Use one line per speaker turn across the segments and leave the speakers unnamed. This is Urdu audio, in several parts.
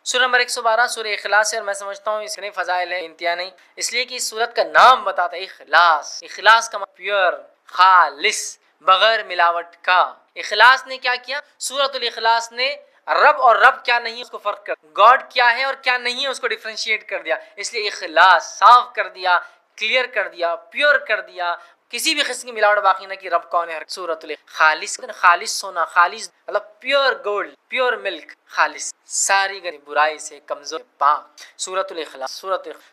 سورہ نمبر 112 سورہ اخلاص ہے، اور میں سمجھتا ہوں اس کے فضائل ہیں انتہا نہیں، اس لیے کہ اس سورت کا نام بتاتا ہے اخلاص۔ اخلاص کا مطلب پیور، خالص، بغیر ملاوٹ کا۔ اخلاص نے کیا کیا؟ سورۃ الاخلاص نے رب اور رب کیا نہیں اس کو فرق کر، گاڈ کیا ہے اور کیا نہیں ہے اس کو ڈیفرینشیٹ کر دیا۔ اس لیے اخلاص صاف کر دیا، کلیئر کر دیا، پیور کر دیا، کسی بھی قسم کی ملاوٹ باقی نہ کی، رب کون ہے۔ سورۃ خالص، خالص سونا، خالص مطلب پیور گولڈ، پیور ملک، خالص، ساری برائی سے کمزور پاک۔ سورۃ الاخلاص،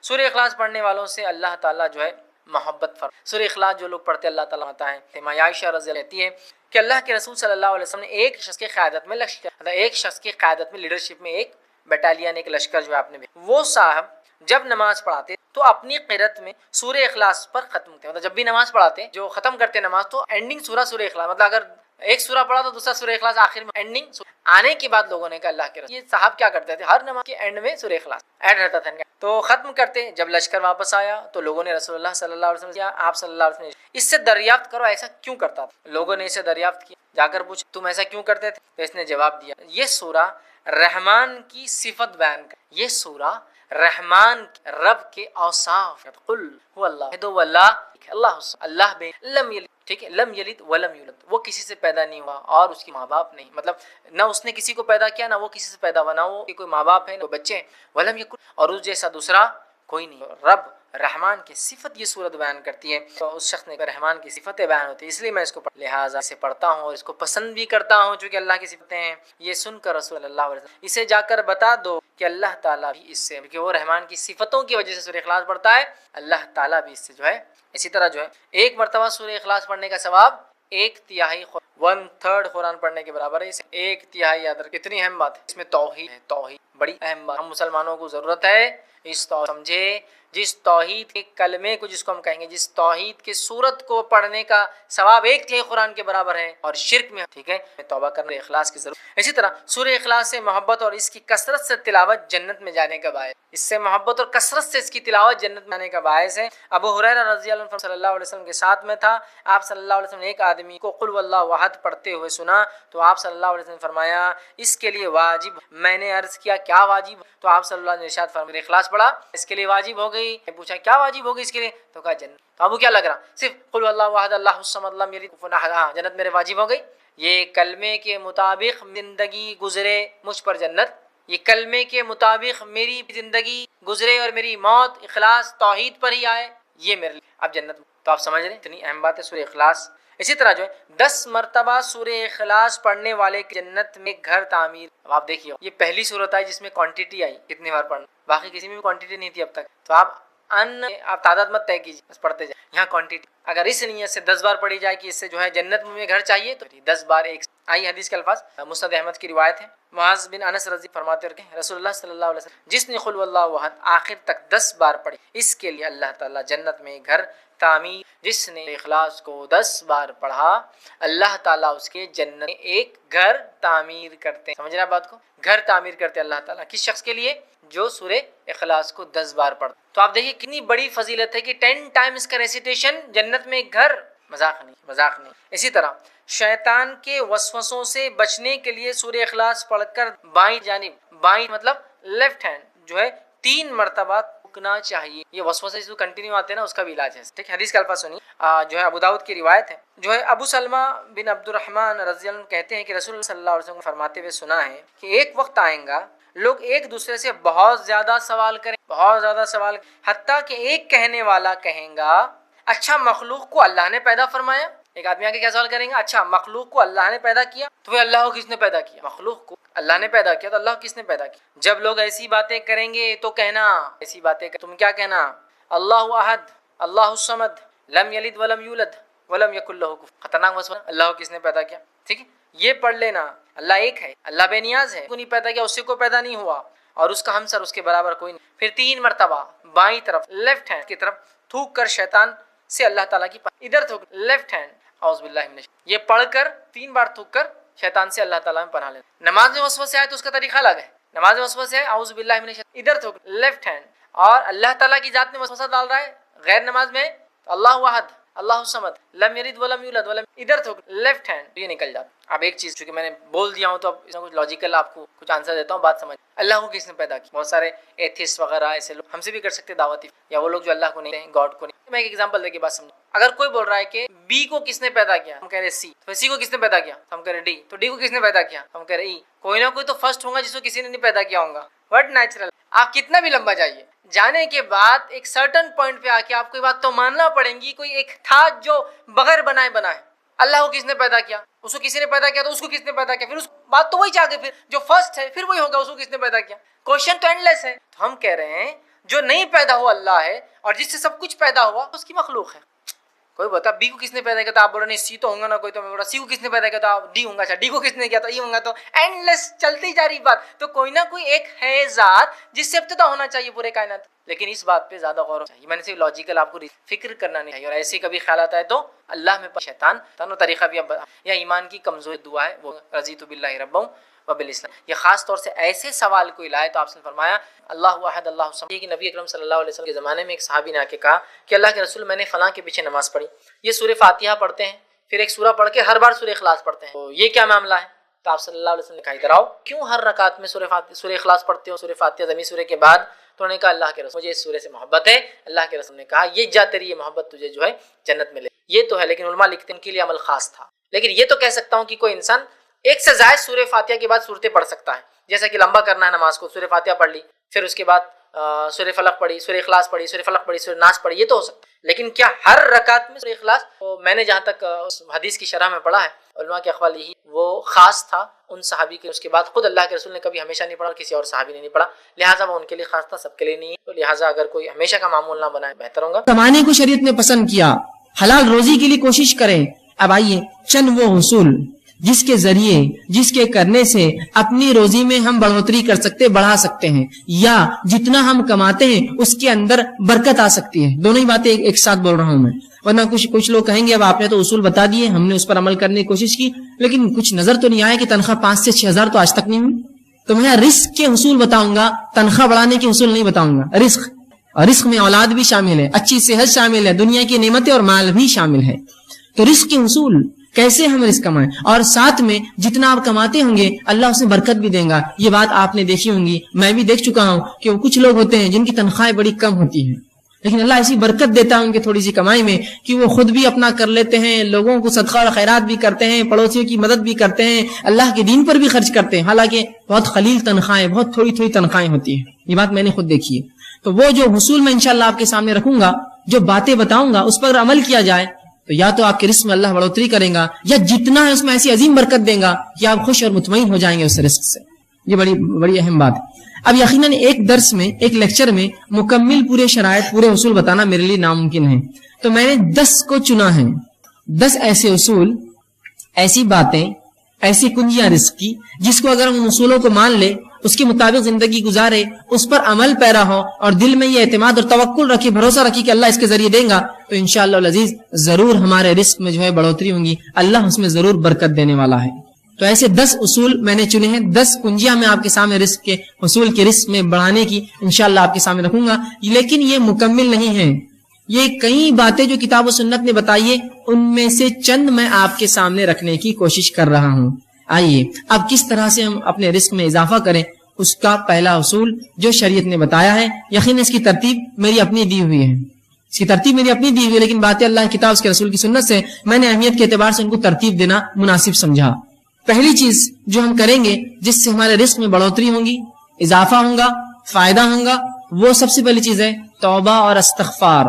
سورہ اخلاص پڑھنے والوں سے اللہ تعالیٰ جو ہے محبت فرما۔ سورہ اخلاص جو لوگ پڑھتے اللہ تعالیٰ ہوتا ہے۔ ماں عائشہ رضی اللہ کہتی ہے کہ اللہ کے رسول صلی اللہ علیہ وسلم نے ایک شخص کی قیادت میں ایک شخص کی قیادت میں لیڈرشپ میں ایک بٹالین، ایک لشکر جو ہے آپ نے وہ صاحب جب نماز پڑھاتے تو اپنی قرات میں سورہ اخلاص پر ختم کرتے، مطلب جب بھی نماز پڑھاتے جو ختم کرتے نماز تو اینڈنگ سورہ اخلاص، مطلب اگر ایک سورہ پڑھا تو دوسرا سورہ اخلاص آخر میں اینڈنگ آنے کے بعد لوگوں نے کہا اللہ کے رسول یہ صاحب کیا کرتے تھے، ہر نماز کے اینڈ میں سورہ اخلاص ایڈ رہتا تھا تو ختم کرتے۔ جب لشکر واپس آیا تو لوگوں نے رسول اللہ صلی اللہ علیہ وسلم کیا، آپ صلی اللہ علیہ وسلم اس سے دریافت کرو ایسا کیوں کرتا تھا۔ لوگوں نے اسے دریافت کیا، جا کر پوچھ تم ایسا کیوں کرتے تھے، تو اس نے جواب دیا یہ سورہ رحمان کی صفت بیان کر، یہ سورہ رحمان رب کے اوصاف، قل هو اللہ اللہ بے لم یلد، ٹھیک ہے، لم یلد ولم یولد، وہ کسی سے پیدا نہیں ہوا اور اس کی ماں باپ نہیں، مطلب نہ اس نے کسی کو پیدا کیا، نہ وہ کسی سے پیدا ہوا، نہ وہ کوئی ماں باپ ہے نہ بچے ہیں، ولم یکن، اور اس جیسا دوسرا کوئی نہیں۔ رب رحمان کی صفت یہ صورت بیان کرتی ہے، تو اس شخص نے رحمان کی صفتیں بیان ہوتی ہے، اس لیے میں اس کو لہٰذا اسے پڑھتا ہوں اور اس کو پسند بھی کرتا ہوں چونکہ اللہ کی صفتیں ہیں۔ یہ سن کر رسول اللہ علیہ وسلم اسے جا کر بتا دو کہ اللہ تعالیٰ بھی اس سے، کہ وہ رحمان کی صفتوں کی وجہ سے سورہ اخلاص پڑھتا ہے، اللہ تعالیٰ بھی اس سے جو ہے اسی طرح جو ہے ایک مرتبہ سورہ اخلاص پڑھنے کا ثواب 1/3 1/3 قرآن پڑھنے کے برابر ہے۔ 1/3 یاد رکھ، کتنی اہم بات ہے اس میں، توحید ہے، توحید بڑی اہم بات، ہم مسلمانوں کو ضرورت ہے اس سمجھے جس توحید کے کلمے کو جس کو ہم کہیں گے، جس توحید کے سورت کو پڑھنے کا ثواب 1/3 قرآن کے برابر ہے، اور شرک میں ٹھیک ہے توبہ کرنے اخلاص کی ضرورت۔ اسی طرح سورہ اخلاص سے محبت اور اس کی کثرت سے تلاوت جنت میں جانے کا باعث، اس سے محبت اور کثرت سے اس کی تلاوت جنت میں جانے کا باعث ہے۔ ابو ہریرہ رضی اللہ عنہ صلی اللہ علیہ وسلم کے ساتھ میں تھا، آپ صلی اللہ علیہ وسلم نے ایک آدمی کو قل واللہ احد پڑھتے ہوئے سنا تو آپ صلی اللہ علیہ وسلم نے فرمایا اس کے لیے واجب، میں نے عرض کیا کیا واجب، تو آپ صلی اللہ علیہ وسلم نے ارشاد فرمایا اخلاص پڑھا اس کے لیے واجب ہو گئی۔ پوچھا کیا واجب ہوگی اس کے لیے، تو کہا جنت۔ تو ابو کیا لگ رہا، صرف قل واللہ احد اللہ الصمد لم یلد ولم یولد، ہاں جنت میرے واجب ہو گئی۔ یہ کلمے کے مطابق زندگی گزرے مجھ پر جنت، یہ کلمے کے مطابق میری زندگی گزرے اور میری موت اخلاص توحید پر ہی آئے، یہ میرے لیے اب جنت۔ تو آپ سمجھ رہے ہیں اتنی اہم بات ہے سورہ اخلاص۔ اسی طرح جو ہے 10 مرتبہ سورہ اخلاص پڑھنے والے کی جنت میں گھر تعمیر۔ اب آپ دیکھیے یہ پہلی صورت آئی جس میں کوانٹٹی آئی کتنی بار پڑھنا، باقی کسی میں بھی کوانٹٹی نہیں تھی اب تک، تو آپ تعداد مت طے کیجیے، بس پڑھتے جائیں، یہاں کوانٹٹی اگر اس نیت سے 10 بار پڑھی جائے کہ اس سے جو ہے جنت میں گھر چاہیے تو 10 بار ایک آئی حدیث کے الفاظ، مسند احمد کی روایت ہے، معاذ بن انس رضی فرماتے ہیں رسول اللہ صلی اللہ علیہ وسلم جس نے قل واللہ احد آخر تک 10 بار پڑھی اس کے لیے اللہ تعالیٰ جنت میں گھر تعمیر، جس نے اخلاص کو 10 بار پڑھا اللہ تعالیٰ اس کے جنت میں ایک گھر تعمیر کرتے ہیں۔ سمجھ رہے ہیں بات کو، گھر تعمیر کرتے اللہ تعالیٰ کس شخص کے لیے، جو سورہ اخلاص کو 10 بار پڑھتا۔ تو آپ دیکھیے کتنی بڑی فضیلت ہے کہ 10 ٹائمز کا ریسیٹیشن جنت میں ایک گھر، مذاق نہیں۔ اسی طرح شیطان کے وسوسوں سے بچنے کے لیے سورہ اخلاص پڑھ کر بائیں جانب، بائیں مطلب لیفٹ ہینڈ جو ہے 3 مرتبہ تھوکنا چاہیے۔ یہ وسوسے جو کنٹینیو آتے ہیں نا اس کا بھی علاج ہے، ٹھیک ہے۔ حدیث کا الفاظ سنیے، جو ہے ابو داؤد کی روایت ہے، جو ہے ابو سلمہ بن عبد الرحمن رضی اللہ عنہ کہتے ہیں کہ رسول اللہ صلی اللہ علیہ وسلم فرماتے ہوئے سنا ہے کہ ایک وقت آئے گا لوگ ایک دوسرے سے بہت زیادہ سوال کریں، بہت زیادہ سوال، حتیٰ کہ ایک کہنے والا کہیں گا اچھا مخلوق کو اللہ نے پیدا فرمایا۔ ایک آدمی آ کے کیا سوال کریں گے، اچھا مخلوق کو اللہ نے پیدا کیا، تو وہ اللہ کو کس نے پیدا کیا، مخلوق کو اللہ نے پیدا کیا تو اللہ کو کس نے پیدا کیا۔ جب لوگ ایسی باتیں کریں گے تو کہنا، ایسی باتیں تم کیا کہنا، اللہ احد اللہ الصمد لم یلد ولم یولد ولم یکن لہ کفوا، خطرناک مسئلہ، اللہ کو کس نے پیدا کیا، ٹھیک ہے، یہ پڑھ لینا، اللہ ایک ہے، اللہ بے نیاز ہے، کو نہیں پیدا کیا، اس سے کو پیدا نہیں ہوا اور اس کا ہمسر اس کے برابر کوئی نہیں۔ پھر 3 مرتبہ بائیں طرف لیفٹ ہینڈ کی طرف تھوک کر شیطان سے اللہ تعالیٰ کی ادھر تھوک لیفٹ ہینڈ اعوذ باللہ من الشیطان، یہ پڑھ کر 3 بار تھوک کر شیطان سے اللہ تعالیٰ میں پناہ لینا۔ نماز میں وسوسے آئے تو اس کا طریقہ الگ ہے، نماز میں وسوسے آئے اعوذ باللہ من الشیطان ادھر تھوک لیفٹ ہینڈ، اور اللہ تعالیٰ کی ذات میں وسوسہ ڈال رہا ہے غیر نماز میں تو اللہ احد اللہ الصمد لم یلد ولم یولد ولم، ادھر تو لیفٹ ہینڈ یہ نکل جاتا. اب ایک چیز چونکہ میں نے بول دیا ہوں تو اب اس میں کچھ لاجیکل آپ کو کچھ آنسر دیتا ہوں، بات سمجھ. اللہ کو کس نے پیدا کیا؟ بہت سارے ایتھیسٹ وغیرہ ایسے لوگ ہم سے بھی کر سکتے دعوتی، یا وہ لوگ جو اللہ کو نہیں ہیں، گاڈ کو نہیں. میں ایک ایگزامپل دے کے بات سمجھوں. اگر کوئی بول رہا ہے کہ بی کو کس نے پیدا کیا، ہم کہہ رہے سی. تو سی کو کس نے پیدا کیا؟ ہم کہہ رہے ڈی. تو ڈی کو کس نے پیدا کیا؟ ہم کہہ رہے ای. کوئی نہ کوئی تو فرسٹ ہوگا جس کو کسی نے نہیں پیدا کیا ہوگا. بٹ نیچرل آپ کتنا بھی لمبا جائیے، جانے کے بعد ایک سرٹن پوائنٹ پہ آ کے آپ کو یہ بات تو ماننا پڑے گی، کوئی ایک تھا جو بغیر بنائے بنا ہے. اللہ کو کس نے پیدا کیا؟ اس کو کسی نے پیدا کیا. تو اس کو کس نے پیدا کیا؟ پھر اس بات تو وہی چاہ کے پھر جو فرسٹ ہے پھر وہی ہوگا، اس کو کس نے پیدا کیا. کوشچن تو اینڈ لیس ہے. تو ہم کہہ رہے ہیں جو نہیں پیدا ہوا اللہ ہے، اور جس سے سب کچھ پیدا ہوا اس کی مخلوق ہے. کوئی بتا بی کو کس نے پیدا کیا؟ تو آپ بول رہے نہیں سی تو ہوں گا نا کوئی. تو میں بول رہا سی کو کس نے پیدا کیا؟ تو آپ ڈی ہوں گا. اچھا ڈی کو کس نے کیا؟ تو ای ہوں گا. تو اینڈ لیس چلتی جا رہی بات. تو کوئی نہ کوئی ایک ہے ذات جس سے ابتدا ہونا چاہیے پورے کائنات. لیکن اس بات پہ زیادہ غور چاہیے. میں نے صرف لاجیکل آپ کو فکر کرنا نہیں چاہیے. اور ایسے کبھی خیالات آئے تو اللہ میں شیطان تنو طریقہ بھی یا ایمان کی کمزوری دعا ہے وہ رضیت باللہ ربا وبالاسلام. یہ خاص طور سے ایسے سوال کوئی لائے تو آپ نے فرمایا اللہ احد اللہ الصمد. کہ نبی اکرم صلی اللہ علیہ وسلم کے زمانے میں ایک صحابی نے آ کے کہا کہ اللہ کے رسول میں نے فلاں کے پیچھے نماز پڑھی، یہ سورہ فاتحہ پڑھتے ہیں، پھر ایک سورہ پڑھ کے ہر بار سورہ اخلاص پڑھتے ہیں، تو یہ کیا معاملہ ہے؟ تو آپ صلی اللہ علیہ وسلم نے کہا ادھر آؤ، کیوں ہر رکعت میں سورہ اخلاص پڑھتے ہو، سورہ فاتحہ ضمی سورہ کے بعد؟ تو انہوں نے کہا اللہ کے رسول مجھے اس سورہ سے محبت ہے. اللہ کے رسول نے کہا یہ جا تیری یہ محبت تجھے جو ہے جنت میں لے. یہ تو ہے، لیکن علماء لکھتے ہیں ان کے لیے عمل خاص تھا. لیکن یہ تو کہہ سکتا ہوں کہ کوئی انسان ایک سے زائد سورہ فاتحہ کے بعد صورتیں پڑھ سکتا ہے. جیسا کہ لمبا کرنا ہے نماز کو، سورہ فاتحہ پڑھ لی، پھر اس کے بعد سورہ فلق پڑھی، سورہ اخلاص پڑھی، سورہ فلق پڑھی، سورہ ناس پڑھی، یہ تو ہو سکتا ہے. لیکن کیا ہر رکعت میں سورہ اخلاص؟ تو میں نے جہاں تک حدیث کی شرح میں پڑھا ہے علماء کے اقوال یہی وہ خاص تھا ان صحابی کے. اس کے بعد خود اللہ کے رسول نے کبھی ہمیشہ نہیں پڑھا اور کسی اور صحابی نے نہیں پڑھا، لہٰذا وہ ان کے لیے خاص تھا، سب کے لیے نہیں ہے. تو لہٰذا اگر کوئی ہمیشہ کا معمول نہ بنائے بہتر ہوگا.
کمانے کو شریعت نے پسند کیا، حلال روزی کے لیے کوشش کریں. اب آئیے چند وہ حصول جس کے ذریعے، جس کے کرنے سے اپنی روزی میں ہم بڑھوتری کر سکتے، بڑھا سکتے ہیں، یا جتنا ہم کماتے ہیں اس کے اندر برکت آ سکتی ہے. دونوں ہی باتیں ایک ساتھ بول رہا ہوں میں، ورنہ کچھ لوگ کہیں گے اب آپ نے تو اصول بتا دیے، ہم نے اس پر عمل کرنے کی کوشش کی، لیکن کچھ نظر تو نہیں آیا کہ تنخواہ 5 سے 6 ہزار تو آج تک نہیں ہوئی. تو میں رزق کے حصول بتاؤں گا، تنخواہ بڑھانے کے حصول نہیں بتاؤں گا. رزق میں اولاد بھی شامل ہے، اچھی صحت شامل ہے، دنیا کی نعمتیں اور مال بھی شامل ہے. تو رزق کے حصول کیسے ہم رزق کمائیں، اور ساتھ میں جتنا آپ کماتے ہوں گے اللہ اس میں برکت بھی دے گا. یہ بات آپ نے دیکھی ہوں گی، میں بھی دیکھ چکا ہوں کہ کچھ لوگ ہوتے ہیں جن کی تنخواہیں بڑی کم ہوتی ہیں، لیکن اللہ ایسی برکت دیتا ہے ان کے تھوڑی سی کمائی میں کہ وہ خود بھی اپنا کر لیتے ہیں، لوگوں کو صدقہ اور خیرات بھی کرتے ہیں، پڑوسیوں کی مدد بھی کرتے ہیں، اللہ کے دین پر بھی خرچ کرتے ہیں، حالانکہ بہت قلیل تنخواہیں، بہت تھوڑی تھوڑی تنخواہیں ہوتی ہیں. یہ بات میں نے خود دیکھی ہے. تو وہ جو حصول میں انشاءاللہ آپ کے سامنے رکھوں گا، جو باتیں بتاؤں گا، اس پر عمل کیا جائے تو یا تو آپ کے رزق میں اللہ بڑھوتری کریں گا، یا جتنا ہے اس میں ایسی عظیم برکت دیں گا کہ آپ خوش اور مطمئن ہو جائیں گے اس رزق سے. یہ بڑی اہم بات ہے. اب یقیناً ایک درس میں، ایک لیکچر میں مکمل پورے شرائط، پورے اصول بتانا میرے لیے ناممکن ہے. تو میں نے 10 کو چنا ہے، 10 ایسے اصول، ایسی باتیں، ایسی کنجیاں رزق کی جس کو اگر ہم اصولوں کو مان لے، اس کے مطابق زندگی گزارے، اس پر عمل پیرا ہو، اور دل میں یہ اعتماد اور توکل رکھے، بھروسہ رکھے کہ اللہ اس کے ذریعے دیں گا، تو انشاءاللہ العزیز ضرور ہمارے رزق میں جو ہے بڑھوتری ہوں گی، اللہ اس میں ضرور برکت دینے والا ہے. تو ایسے 10 اصول میں نے چنے ہیں، 10 کنجیاں میں آپ کے سامنے رزق کے حصول کے رزق میں بڑھانے کی انشاءاللہ آپ کے سامنے رکھوں گا. لیکن یہ مکمل نہیں ہے، یہ کئی باتیں جو کتاب و سنت نے بتائی ہے ان میں سے چند میں آپ کے سامنے رکھنے کی کوشش کر رہا ہوں. آئیے اب کس طرح سے ہم اپنے رزق میں اضافہ کریں، اس کا پہلا اصول جو شریعت نے بتایا ہے. یقیناً اس کی ترتیب میری اپنی دی ہوئی ہے، لیکن باتیں اللہ کتاب اس کے رسول کی سنت سے میں نے اہمیت کے اعتبار سے ان کو ترتیب دینا مناسب سمجھا. پہلی چیز جو ہم کریں گے جس سے ہمارے رزق میں بڑھوتری ہوگی، اضافہ ہوگا، فائدہ ہوگا، وہ سب سے پہلی چیز ہے توبہ اور استغفار.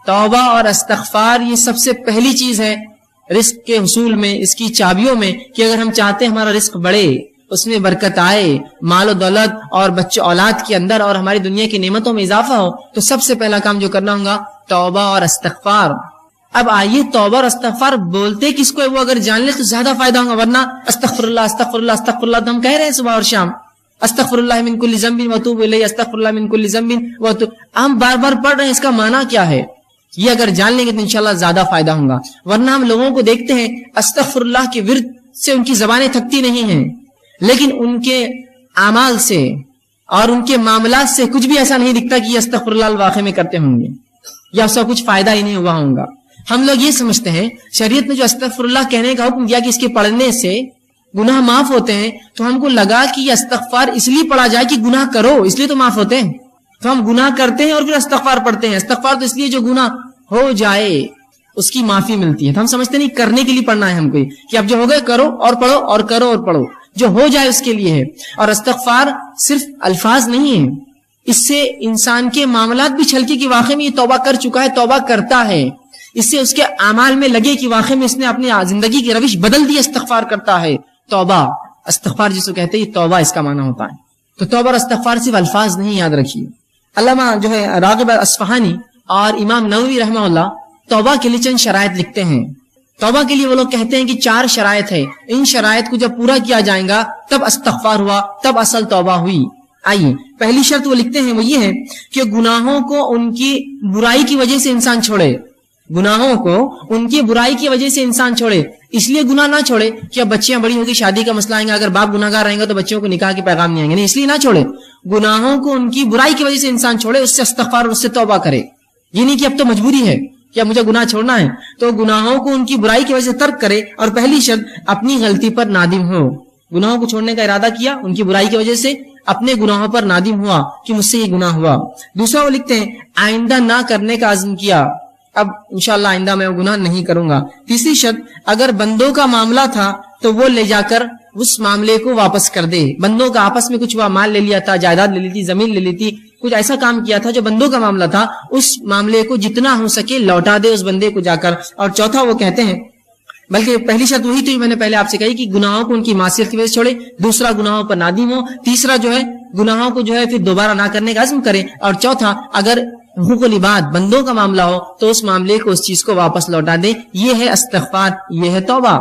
توبہ اور استغفار یہ سب سے پہلی چیز ہے رزق کے حصول میں، اس کی چابیوں میں، کہ اگر ہم چاہتے ہیں ہمارا رزق بڑھے، اس میں برکت آئے، مال و دولت اور بچے اولاد کے اندر اور ہماری دنیا کی نعمتوں میں اضافہ ہو، تو سب سے پہلا کام جو کرنا ہوگا توبہ اور استغفار. اب آئیے توبہ اور استغفار بولتے کس کو ہے، وہ اگر جان لے تو زیادہ فائدہ ہوگا، ورنہ استغفر اللہ استغفر اللہ استغفر اللہ تو ہم کہہ رہے ہیں صبح اور شام، استغفر اللہ من کل ذنب واتوب الیہ، استغفر اللہ من کل ذنب واتوب، ہم بار بار پڑھ رہے ہیں، اس کا معنی کیا ہے؟ یہ اگر جان لیں گے تو انشاءاللہ زیادہ فائدہ ہوگا. ورنہ ہم لوگوں کو دیکھتے ہیں استغفر اللہ کے ورد سے ان کی زبانیں تھکتی نہیں ہیں، لیکن ان کے اعمال سے اور ان کے معاملات سے کچھ بھی ایسا نہیں دکھتا کہ یہ استغفر اللہ واقع میں کرتے ہوں گے، یا اس کا کچھ فائدہ ہی نہیں ہوا ہوگا. ہم لوگ یہ سمجھتے ہیں شریعت نے جو استغفراللہ کہنے کا حکم دیا کہ اس کے پڑھنے سے گناہ معاف ہوتے ہیں، تو ہم کو لگا کہ یہ استغفار اس لیے پڑھا جائے کہ گناہ کرو، اس لیے تو معاف ہوتے ہیں، تو ہم گناہ کرتے ہیں اور پھر استغفار پڑھتے ہیں۔ استغفار تو اس لیے جو گناہ ہو جائے اس کی معافی ملتی ہے، تو ہم سمجھتے نہیں کرنے کے لیے پڑھنا ہے ہم کو، کہ اب جو ہو گئے کرو اور پڑھو اور کرو اور پڑھو، جو ہو جائے اس کے لیے ہے۔ اور استغفار صرف الفاظ نہیں ہے، اس سے انسان کے معاملات بھی چھلکے کہ واقعی میں یہ توبہ کر چکا ہے، توبہ کرتا ہے، اس سے اس کے اعمال میں لگے کہ واقعی میں اس نے اپنی زندگی کی روش بدل دی، استغفار کرتا ہے۔ توبہ، استغفار جس کو کہتے ہیں، یہ توبہ اس کا معنی ہوتا ہے۔ تو توبہ اور استغفار صرف الفاظ نہیں، یاد رکھیے۔ علامہ جو ہے راغب اصفہانی اور امام نووی رحمہ اللہ توبہ کے لیے چند شرائط لکھتے ہیں۔ توبہ کے لیے وہ لوگ کہتے ہیں کہ 4 شرائط ہے، ان شرائط کو جب پورا کیا جائے گا تب استغفار ہوا، تب اصل توبہ ہوئی۔ آئیے، پہلی شرط وہ لکھتے ہیں وہ یہ ہے کہ گناہوں کو ان کی برائی کی وجہ سے انسان چھوڑے، گناہوں کو ان کی برائی کی وجہ سے انسان چھوڑے۔ اس لیے گناہ نہ چھوڑے کہ اب بچیاں بڑی ہوگی، شادی کا مسئلہ آئیں گا، اگر باپ گناہ گار رہیں گے تو بچوں کو نکاح کے پیغام نہیں آئیں گے، نہیں، اس لیے نہ چھوڑے۔ گناہوں کو ان کی برائی کی وجہ سے انسان چھوڑے، اس سے استغفار اور اس سے توبہ کرے۔ یہ نہیں کہ اب تو مجبوری ہے کہ اب مجھے گناہ چھوڑنا ہے، تو گناہوں کو ان کی برائی کی وجہ سے ترک کرے۔ اور پہلی شرط اپنی غلطی پر نادم ہو، گناہوں کو چھوڑنے کا ارادہ کیا، ان کی برائی کی وجہ سے اپنے گناہوں پر نادم ہوا کہ مجھ سے یہ گناہ ہوا۔ دوسرا وہ لکھتے ہیں آئندہ نہ کرنے کا عزم کیا، اب انشاءاللہ آئندہ میں وہ گناہ نہیں کروں گا۔ تیسری شرط اگر بندوں کا معاملہ تھا تو وہ لے جا کر اس معاملے کو واپس کر دے۔ بندوں کا آپس میں کچھ ہوا، مال لے لیا تھا، جائیداد لے لی تھی، زمین لے لی تھی، کچھ ایسا کام کیا تھا جو بندوں کا معاملہ تھا، اس معاملے کو جتنا ہو سکے لوٹا دے اس بندے کو جا کر۔ اور چوتھا وہ کہتے ہیں، بلکہ پہلی شرط وہی تھی میں نے پہلے آپ سے کہی کہ گناہوں کو ان کی معصیت کی وجہ سے چھوڑے، دوسرا گناہوں پر نادم ہو، تیسرا جو ہے گناہوں کو جو ہے پھر دوبارہ نہ کرنے کا عزم کرے، اور چوتھا اگر حقوق العباد بندوں کا معاملہ ہو تو اس معاملے کو اس چیز کو واپس لوٹا دے۔ یہ ہے استغفار، یہ ہے توبہ۔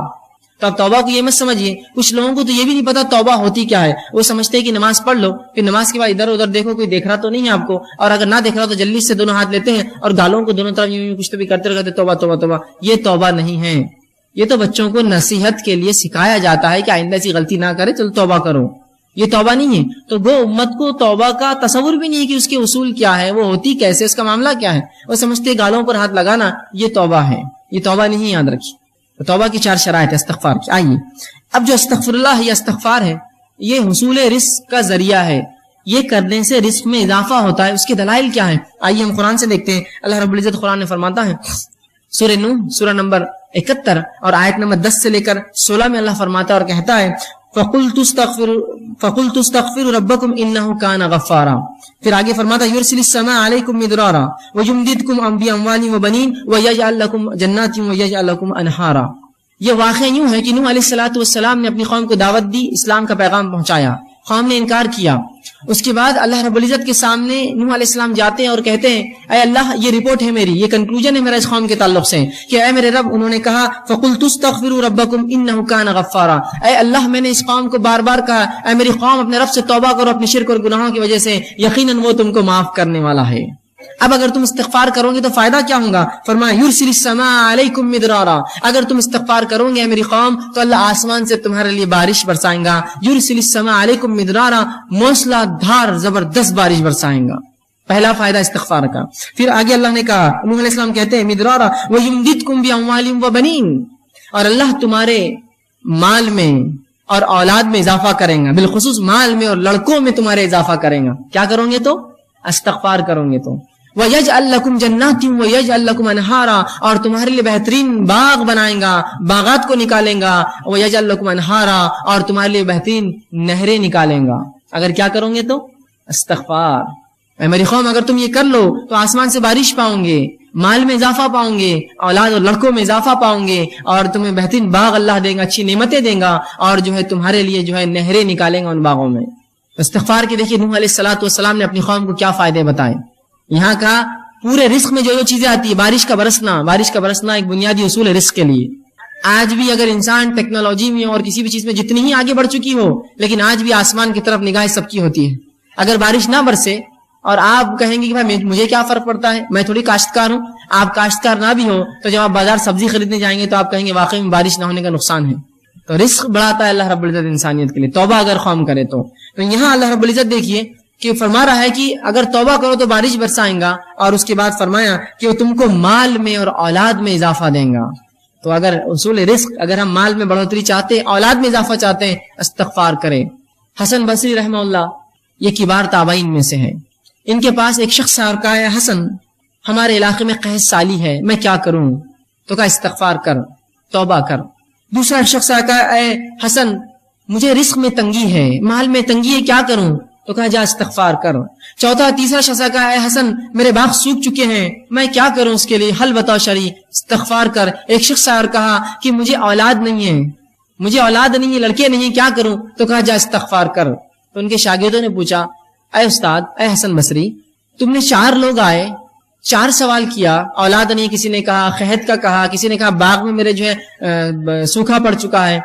تو اب توبہ کو یہ مت سمجھیے، کچھ لوگوں کو تو یہ بھی نہیں پتا توبہ ہوتی کیا ہے، وہ سمجھتے ہیں کہ نماز پڑھ لو، پھر نماز کے بعد ادھر ادھر دیکھو کوئی دیکھ رہا تو نہیں ہے آپ کو، اور اگر نہ دیکھ رہا تو جلدی سے دونوں ہاتھ لیتے ہیں اور گالوں کو دونوں طرف یوں کچھ تو بھی کرتے رہتے، توبہ توبہ توبہ۔ یہ توبہ نہیں ہے، یہ تو بچوں کو نصیحت کے لیے سکھایا جاتا ہے کہ آئندہ ایسی غلطی نہ کرے، چلو توبہ کرو، یہ توبہ نہیں ہے۔ تو گو امت کو توبہ کا تصور بھی نہیں ہے کہ اس کے اصول کیا ہے، وہ ہوتی کیسے، اس کا معاملہ کیا ہے، وہ سمجھتے گالوں پر ہاتھ لگانا یہ توبہ ہے، یہ توبہ نہیں، یاد رکھیے۔ توبہ کی 4 شرائط ہے استغفار کی۔ آئیے، اب جو استغفر اللہ یا استغفار ہے یہ حصول رزق کا ذریعہ ہے، یہ کرنے سے رزق میں اضافہ ہوتا ہے۔ اس کے دلائل کیا ہیں؟ آئیے ہم قرآن سے دیکھتے ہیں۔ اللہ رب العزت قرآن میں فرماتا ہے، سورہ نوح سورہ نمبر 71 اور آیت نمبر 10 سے لے کر 16 میں اللہ فرماتا ہے اور کہتا ہے فَقُلْتُ اسْتَغْفِرُوا رَبَّكُمْ إِنَّهُ كَانَ غَفَّارًا۔ پھر آگے فرماتا ہے يُرْسِلِ السَّمَاءَ عَلَيْكُمْ مِدْرَارًا وَيُمْدِدْكُمْ بِأَمْوَالٍ وَبَنِينَ وَيَجْعَلْ لَكُمْ جَنَّاتٍ وَيَجْعَلْ لَكُمْ أَنْهَارًا۔ یہ واقعہ یوں ہے کہ نوح علیہ السلام نے اپنی قوم کو دعوت دی، اسلام کا پیغام پہنچایا، قوم نے انکار کیا۔ اس کے بعد اللہ رب العزت کے سامنے نوح علیہ السلام جاتے ہیں اور کہتے ہیں اے اللہ یہ رپورٹ ہے میری، یہ کنکلوژن ہے میرا اس قوم کے تعلق سے کہ اے میرے رب، انہوں نے کہا فَقُلْتُ اسْتَغْفِرُوا رَبَّكُمْ إِنَّهُ كَانَ غَفَّارًا، اے اللہ میں نے اس قوم کو بار بار کہا اے میری قوم اپنے رب سے توبہ کرو اپنے شرک اور گناہوں کی وجہ سے، یقیناً وہ تم کو معاف کرنے والا ہے۔ اب اگر تم استغفار کرو گے تو فائدہ کیا ہوگا؟ فرمایا یرسل السماء علیکم مدرارا، اگر تم استغفار کرو گے میری قوم تو اللہ آسمان سے تمہارے لیے بارش برسائیں گا۔ یرسل السماء علیکم مدرارا، موسلا دھار زبردست بارش برسائیں گا۔ پہلا فائدہ استغفار کا۔ پھر آگے اللہ نے کہا، نوح علیہ السلام کہتے ہیں مدرارا وَيُمْدِدْكُمْ بِأَمْوَالٍ وَبَنِينَ، اور اللہ تمہارے مال میں اور اولاد میں اضافہ کریں گا، بالخصوص مال میں اور لڑکوں میں تمہارے اضافہ کریں گا۔ کیا کرو گے تو؟ استغفار کرو گے تو۔ وَيَجْعَلْ لَكُمْ جَنَّاتٍ وَيَجْعَلْ لَكُمْ أَنْهَارًا، اور تمہارے لیے بہترین باغ بنائیں گا، باغات کو نکالیں گا۔ وَيَجْعَلْ لَكُمْ أَنْهَارًا، اور تمہارے لیے بہترین نہریں نکالیں گا۔ اگر کیا کرو گے تو؟ استغفار۔ اے میری قوم اگر تم یہ کر لو تو آسمان سے بارش پاؤں گے، مال میں اضافہ پاؤں گے، اولاد اور لڑکوں میں اضافہ پاؤں گے، اور تمہیں بہترین باغ اللہ دے گا، اچھی نعمتیں دے گا، اور جو ہے تمہارے لیے جو ہے نہریں نکالیں گا ان باغوں میں۔ استغفار کے دیکھیے نوح علیہ السلام نے اپنی قوم کو کیا فائدے بتائے۔ یہاں کا پورے رزق میں جو جو چیزیں آتی ہے، بارش کا برسنا ایک بنیادی اصول ہے رزق کے لیے۔ آج بھی اگر انسان ٹیکنالوجی میں اور کسی بھی چیز میں جتنی ہی آگے بڑھ چکی ہو، لیکن آج بھی آسمان کی طرف نگاہ سب کی ہوتی ہے۔ اگر بارش نہ برسے اور آپ کہیں گے کہ بھائی مجھے کیا فرق پڑتا ہے، میں تھوڑی کاشتکار ہوں، آپ کاشتکار نہ بھی ہو تو جب آپ بازار سبزی خریدنے جائیں گے تو آپ کہیں گے واقعی میں بارش نہ ہونے کا نقصان ہے۔ تو رزق بڑھاتا ہے اللہ رب العزت انسانیت کے لیے، توبہ اگر قوم کرے تو۔ یہاں اللہ رب العزت دیکھیے کہ فرما رہا ہے کہ اگر توبہ کرو تو بارش برسائیں گا، اور اس کے بعد فرمایا کہ وہ تم کو مال میں اور اولاد میں اضافہ دیں گا. تو اگر اصول رزق، اگر ہم مال میں بڑھوتری چاہتے ہیں، اولاد میں اضافہ چاہتے ہیں، استغفار کریں. حسن بصری رحمہ اللہ یہ کبار تابعین میں سے ہے. ان کے پاس ایک شخص اور کہا، حسن ہمارے علاقے میں قحط سالی ہے، میں کیا کروں؟ تو کہا استغفار کر، توبہ کر. دوسرا شخص آ کہا، اے حسن مجھے رزق میں تنگی ہے، مال میں تنگی ہے، کیا کروں؟ تو کہا جا استغفار کر. چوتھا تیسرا شخص کہا، اے حسن میرے باغ سوکھ چکے ہیں، میں کیا کروں اس کے لیے، حل بتاؤ شرعی، استغفار کر. ایک شخص اور کہا کہ مجھے اولاد نہیں ہے، مجھے اولاد نہیں ہے، لڑکے نہیں ہیں، کیا کروں؟ تو کہا جا استغفار کر. تو ان کے شاگردوں نے پوچھا، اے استاد، اے حسن بصری، تم نے 4 لوگ آئے، 4 سوال کیا، اولاد نہیں، کسی نے کہا قحط کا کہا، کسی نے کہا باغ میں میرے جو ہے سوکھا پڑ چکا ہے،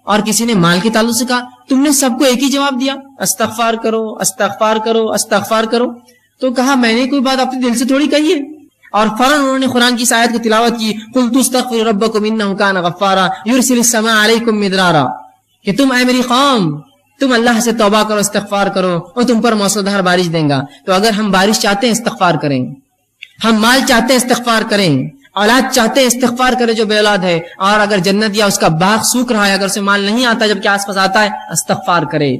اور کسی نے مال کے تعلق سے کہا، تم نے سب کو ایک ہی جواب دیا، استغفار کرو، استغفار کرو، استغفار کرو. تو کہا میں نے کوئی بات اپنے دل سے تھوڑی کہی ہے. اور فوراً انہوں نے قرآن کی آیت کو تلاوت کی، قُلْتُ اسْتَغْفِرُوا رَبَّكُمْ إِنَّهُ كَانَ غَفَّارًا يُرْسِلِ السَّمَاءَ عَلَيْكُمْ مِدْرَارًا، کہ تم اے میری قوم، تم اللہ سے توبہ کرو، استغفار کرو، اور تم پر موسلادھار بارش دیں گا. تو اگر ہم بارش چاہتے ہیں استغفار کریں، ہم مال چاہتے ہیں استغفار کریں، اولاد چاہتے ہیں استغفار کرے جو بے اولاد ہے، اور اگر جنت یا اس کا باغ سوکھ رہا ہے، اگر اسے مال نہیں آتا جبکہ آس پاس آتا ہے، استغفار کرے.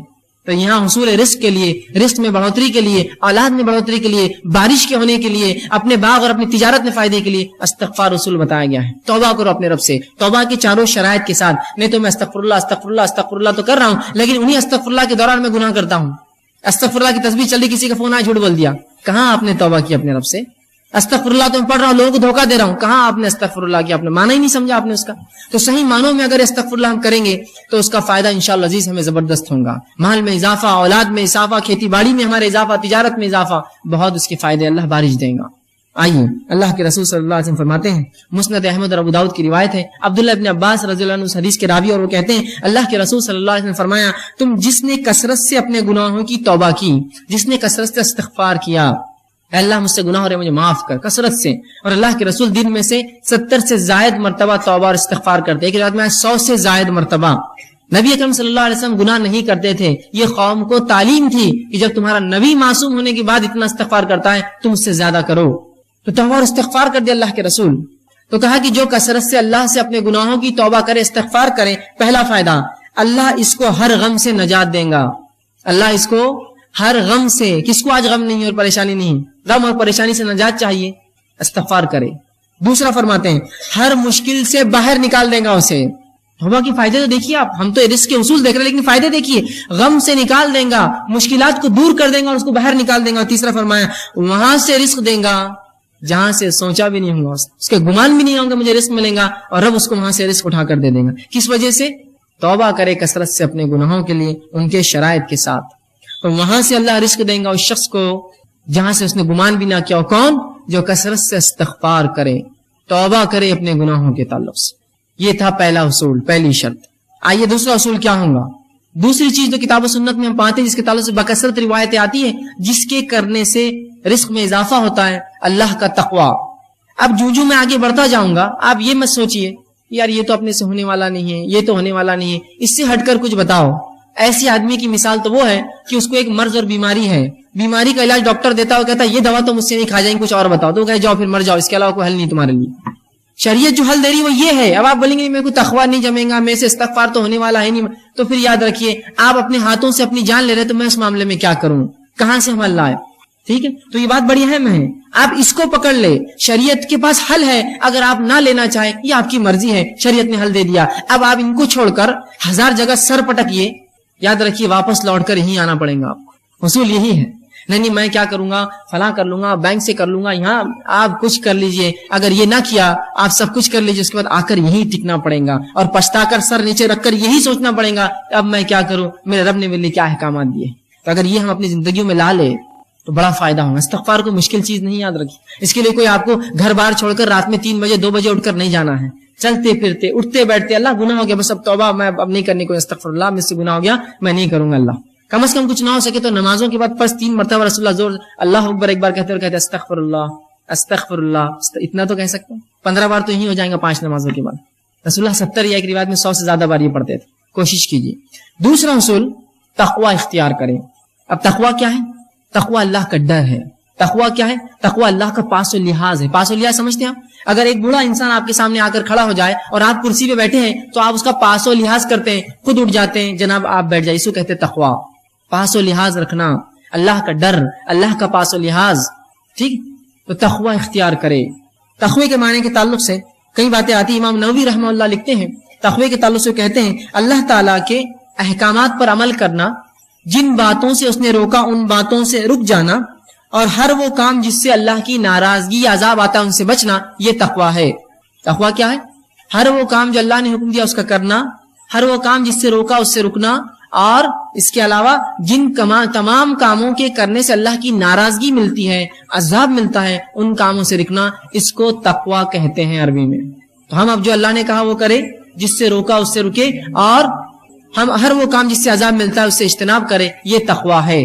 تو یہاں حصول رزق کے لیے، رزق میں بڑھوتری کے لیے، اولاد میں بڑھوتری کے لیے، بارش کے ہونے کے لیے، اپنے باغ اور اپنی تجارت میں فائدے کے لیے استغفار رسول بتایا گیا ہے. توبہ کرو اپنے رب سے، توبہ کی 4 شرائط کے ساتھ. نہیں تو میں استغفر اللہ استغفر اللہ استغفر اللہ تو کر رہا ہوں، لیکن انہی استغفر اللہ کے دوران میں گناہ کرتا ہوں. استغفر اللہ کی تسبیح چل رہی، کسی کا فون آیا، جھوٹ بول دیا. کہاں آپ نے توبہ کی اپنے رب سے؟ استغفر اللہ تو میں پڑھ رہا ہوں، لوگوں کو دھوکہ دے رہا ہوں. کہاں آپ نے استغفر اللہ کیا؟ آپ نے معنی ہی نہیں سمجھا آپ نے اس کا. تو صحیح معنوں میں اگر استغفر اللہ ہم کریں گے تو اس کا فائدہ انشاءاللہ عزیز ہمیں زبردست ہوگا. مال میں اضافہ، اولاد میں اضافہ، کھیتی باڑی میں ہمارے اضافہ، تجارت میں اضافہ، بہت اس کے فائدے اللہ بارش دے گا. آئیے اللہ کے رسول صلی اللہ علیہ وسلم فرماتے ہیں، مسند احمد اور ابو داؤد کی روایت ہے، عبداللہ ابن عباس رضی اللہ عنہ اس حدیث کے راوی، اور وہ کہتے ہیں اللہ کے رسول صلی اللہ علیہ وسلم فرمایا، تم جس نے کثرت سے اپنے گناہوں کی توبہ کی، جس نے کثرت سے استغفار کیا، اے اللہ مجھ سے گناہ ہو رہے مجھے معاف کر، کثرت سے. اور اللہ کے رسول دن میں سے 70 سے زائد مرتبہ توبہ اور استغفار کرتے. ایک روایت میں 100 سے زائد مرتبہ. نبی اکرم صلی اللہ علیہ وسلم گناہ نہیں کرتے تھے. یہ قوم کو تعلیم تھی کہ جب تمہارا نبی معصوم ہونے کے بعد اتنا استغفار کرتا ہے تم اس سے زیادہ کرو. تو توبہ اور استغفار کر دیا اللہ کے رسول. تو کہا کہ جو کثرت سے اللہ سے اپنے گناہوں کی توبہ کرے، استغفار کرے، پہلا فائدہ اللہ اس کو ہر غم سے نجات دیں گا. اللہ اس کو ہر غم سے، کس کو آج غم نہیں اور پریشانی نہیں، غم اور پریشانی سے نجات چاہیے، استغفار کرے. دوسرا فرماتے ہیں ہر مشکل سے باہر نکال دیں گا اسے. توبہ کے فائدے تو دیکھیے آپ، ہم تو رزق کے اصول دیکھ رہے ہیں لیکن فائدے دیکھیے، غم سے نکال دیں گا، مشکلات کو دور کر دیں گا اور اس کو باہر نکال دیں گا. تیسرا فرمایا وہاں سے رزق دیں گا جہاں سے سوچا بھی نہیں ہوگا، اس کے گمان بھی نہیں ہوں گے مجھے رزق ملے گا، اور رب اس کو وہاں سے رزق اٹھا کر دے دیں گا. کس وجہ سے؟ توبہ کرے کثرت سے اپنے گناہوں کے لیے، ان کے شرائط کے ساتھ. تو وہاں سے اللہ رزق دیں گا اس شخص کو جہاں سے اس نے گمان بھی نہ کیا. کون؟ جو کثرت سے استغفار کرے، توبہ کرے اپنے گناہوں کے تعلق سے. یہ تھا پہلا اصول، پہلی شرط. آئیے دوسرا اصول کیا ہوگا؟ دوسری چیز جو کتاب و سنت میں ہم پاتے ہیں جس کے تعلق سے بکثرت روایتیں آتی ہیں، جس کے کرنے سے رزق میں اضافہ ہوتا ہے، اللہ کا تقوی. اب جو میں آگے بڑھتا جاؤں گا آپ یہ مت سوچئے یار یہ تو اپنے سے ہونے والا نہیں ہے، یہ تو ہونے والا نہیں ہے، اس سے ہٹ کر کچھ بتاؤ. ایسی آدمی کی مثال تو وہ ہے کہ اس کو ایک مرض اور بیماری ہے، بیماری کا علاج ڈاکٹر دیتا ہے، کہتا ہے یہ دوا تو مجھ سے نہیں کھا جائیں، کچھ اور بتاؤ. تو کہے جاؤ پھر مر جاؤ، اس کے علاوہ کوئی حل نہیں تمہارے لیے. شریعت جو حل دے رہی وہ یہ ہے. اب آپ بولیں گے میرے کو تقویٰ نہیں جمے گا، میرے سے استغفار تو ہونے والا ہے نہیں، تو پھر یاد رکھیے آپ اپنے ہاتھوں سے اپنی جان لے رہے تو میں اس معاملے میں کیا کروں، کہاں سے ہم حل لائے. ٹھیک ہے، تو یہ بات بڑی اہم ہے. آپ اس کو پکڑ لے، شریعت کے پاس حل ہے. اگر آپ نہ لینا چاہیں یہ آپ کی مرضی ہے، شریعت نے حل دے دیا. اب آپ ان کو چھوڑ کر 1000 جگہ سر پٹکیے، یاد رکھیے واپس لوٹ کر یہیں آنا پڑے گا آپ کو. اصول یہی ہے. نہیں میں کیا کروں گا، فلاں کر لوں گا، بینک سے کر لوں گا، یہاں آپ کچھ کر لیجئے. اگر یہ نہ کیا آپ سب کچھ کر لیجئے، اس کے بعد آ کر یہی ٹکنا پڑے گا اور پچھتا کر سر نیچے رکھ کر یہی سوچنا پڑے گا اب میں کیا کروں، میرے رب نے میرے لیے کیا احکامات دیے. تو اگر یہ ہم اپنی زندگیوں میں لا لے تو بڑا فائدہ ہوگا. استغفار کو مشکل چیز نہیں، یاد رکھیے. اس کے لیے کوئی آپ کو گھر بار چھوڑ کر رات میں 3 بجے 2 بجے اٹھ کر نہیں جانا ہے. چلتے پھرتے اٹھتے بیٹھتے اللہ گناہ ہو گیا بس اب توبہ، میں اب نہیں کرنے کو، استغفر اللہ مجھ سے گناہ ہو گیا میں نہیں کروں گا. اللہ کم از کم کچھ نہ ہو سکے تو نمازوں کے بعد فرض 3 مرتبہ رسول اللہ زور اللہ اکبر ایک بار کہتے اور کہتے استغفر اللہ استغفر اللہ، اتنا تو کہہ سکتے ہیں. 15 بار تو یہی ہو جائیں گا 5 نمازوں کے بعد. رسول اللہ 70 یا ایک روایت میں 100 سے زیادہ بار یہ پڑھتے تھے. کوشش کیجیے. دوسرا اصول تقوی اختیار کریں. اب تقوی کیا ہے؟ تقوی اللہ کا ڈر ہے. تقوی کیا ہے؟ تقوی اللہ کا پاس و لحاظ ہے. پاس و لحاظ سمجھتے ہیں آپ؟ اگر ایک بوڑھا انسان آپ کے سامنے آ کر کھڑا ہو جائے اور آپ کرسی پہ بیٹھے ہیں تو آپ اس کا پاس و لحاظ کرتے ہیں, خود اٹھ جاتے ہیں, جناب آپ بیٹھ جائیں. اس کو کہتے ہیں تقوی. پاس و لحاظ رکھنا, اللہ کا ڈر, اللہ کا پاس و لحاظ. ٹھیک, تو تقوی اختیار کرے. تقوی کے معنی کے تعلق سے کئی باتیں آتی. امام نووی رحمہ اللہ لکھتے ہیں تقوی کے تعلق سے کہتے ہیں اللہ تعالیٰ کے احکامات پر عمل کرنا, جن باتوں سے اس نے روکا ان باتوں سے رک جانا, اور ہر وہ کام جس سے اللہ کی ناراضگی عذاب آتا ہے ان سے بچنا, یہ تقوی ہے. تقوی کیا ہے؟ ہر وہ کام جو اللہ نے حکم دیا اس کا کرنا, ہر وہ کام جس سے روکا اس سے رکنا, اور اس کے علاوہ جن تمام کاموں کے کرنے سے اللہ کی ناراضگی ملتی ہے, عذاب ملتا ہے, ان کاموں سے رکنا. اس کو تقوی کہتے ہیں عربی میں. تو ہم اب جو اللہ نے کہا وہ کرے, جس سے روکا اس سے رکے, اور ہم ہر وہ کام جس سے عذاب ملتا ہے اس سے اجتناب کرے, یہ تقوی ہے.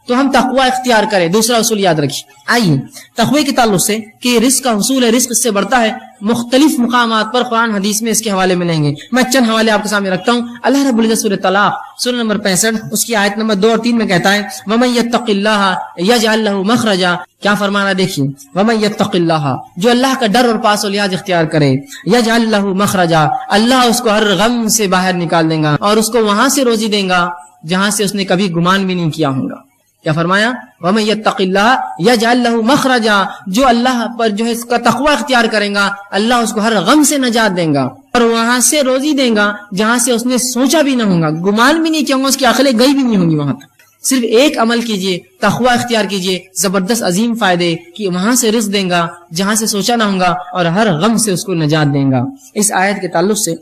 تو ہم تقوی اختیار کریں. دوسرا اصول یاد رکھیے. آئیے تقوی کے تعلق سے کہ رزق کا حصول ہے, رزق اس سے بڑھتا ہے. مختلف مقامات پر قرآن حدیث میں اس کے حوالے ملیں گے. میں چند حوالے آپ کے سامنے رکھتا ہوں. اللہ رب العزت سورۃ طلاق سورہ نمبر 65 اس کی آیت نمبر 2 اور 3 میں کہتا ہے وَمَن يَتَّقِ اللَّهَ يَجْعَل لَهُ مَخْرَجًا. کیا فرمانا دیکھیے, وَمَن يَتَّقِ اللَّهَ, جو اللہ کا ڈر اور پاس و لحاظ اختیار کرے, يَجْعَل لَهُ مَخْرَجًا, اللہ اس کو ہر غم سے باہر نکال دے گا اور اس کو وہاں سے روزی دے گا جہاں سے اس نے کبھی گمان بھی نہیں کیا ہوگا. کیا فرمایا؟ وَمَن يَتَّقِ اللَّهَ يَجْعَل لَهُ مَخْرَجًا, جو اللہ پر جو ہے اس کا تقوی اختیار کرے گا اللہ اس کو ہر غم سے نجات دے گا اور وہاں سے روزی دے گا جہاں سے اس نے سوچا بھی نہ ہوگا, گمان بھی نہیں کیا ہوگا, اس کی عقلیں گئی بھی نہیں ہوں گی وہاں تک. صرف ایک عمل کیجئے, تقوی اختیار کیجئے, زبردست عظیم فائدے کہ وہاں سے رزق دے گا جہاں سے سوچا نہ ہوگا اور ہر غم سے اس کو نجات دے گا. اس آیت کے تعلق سے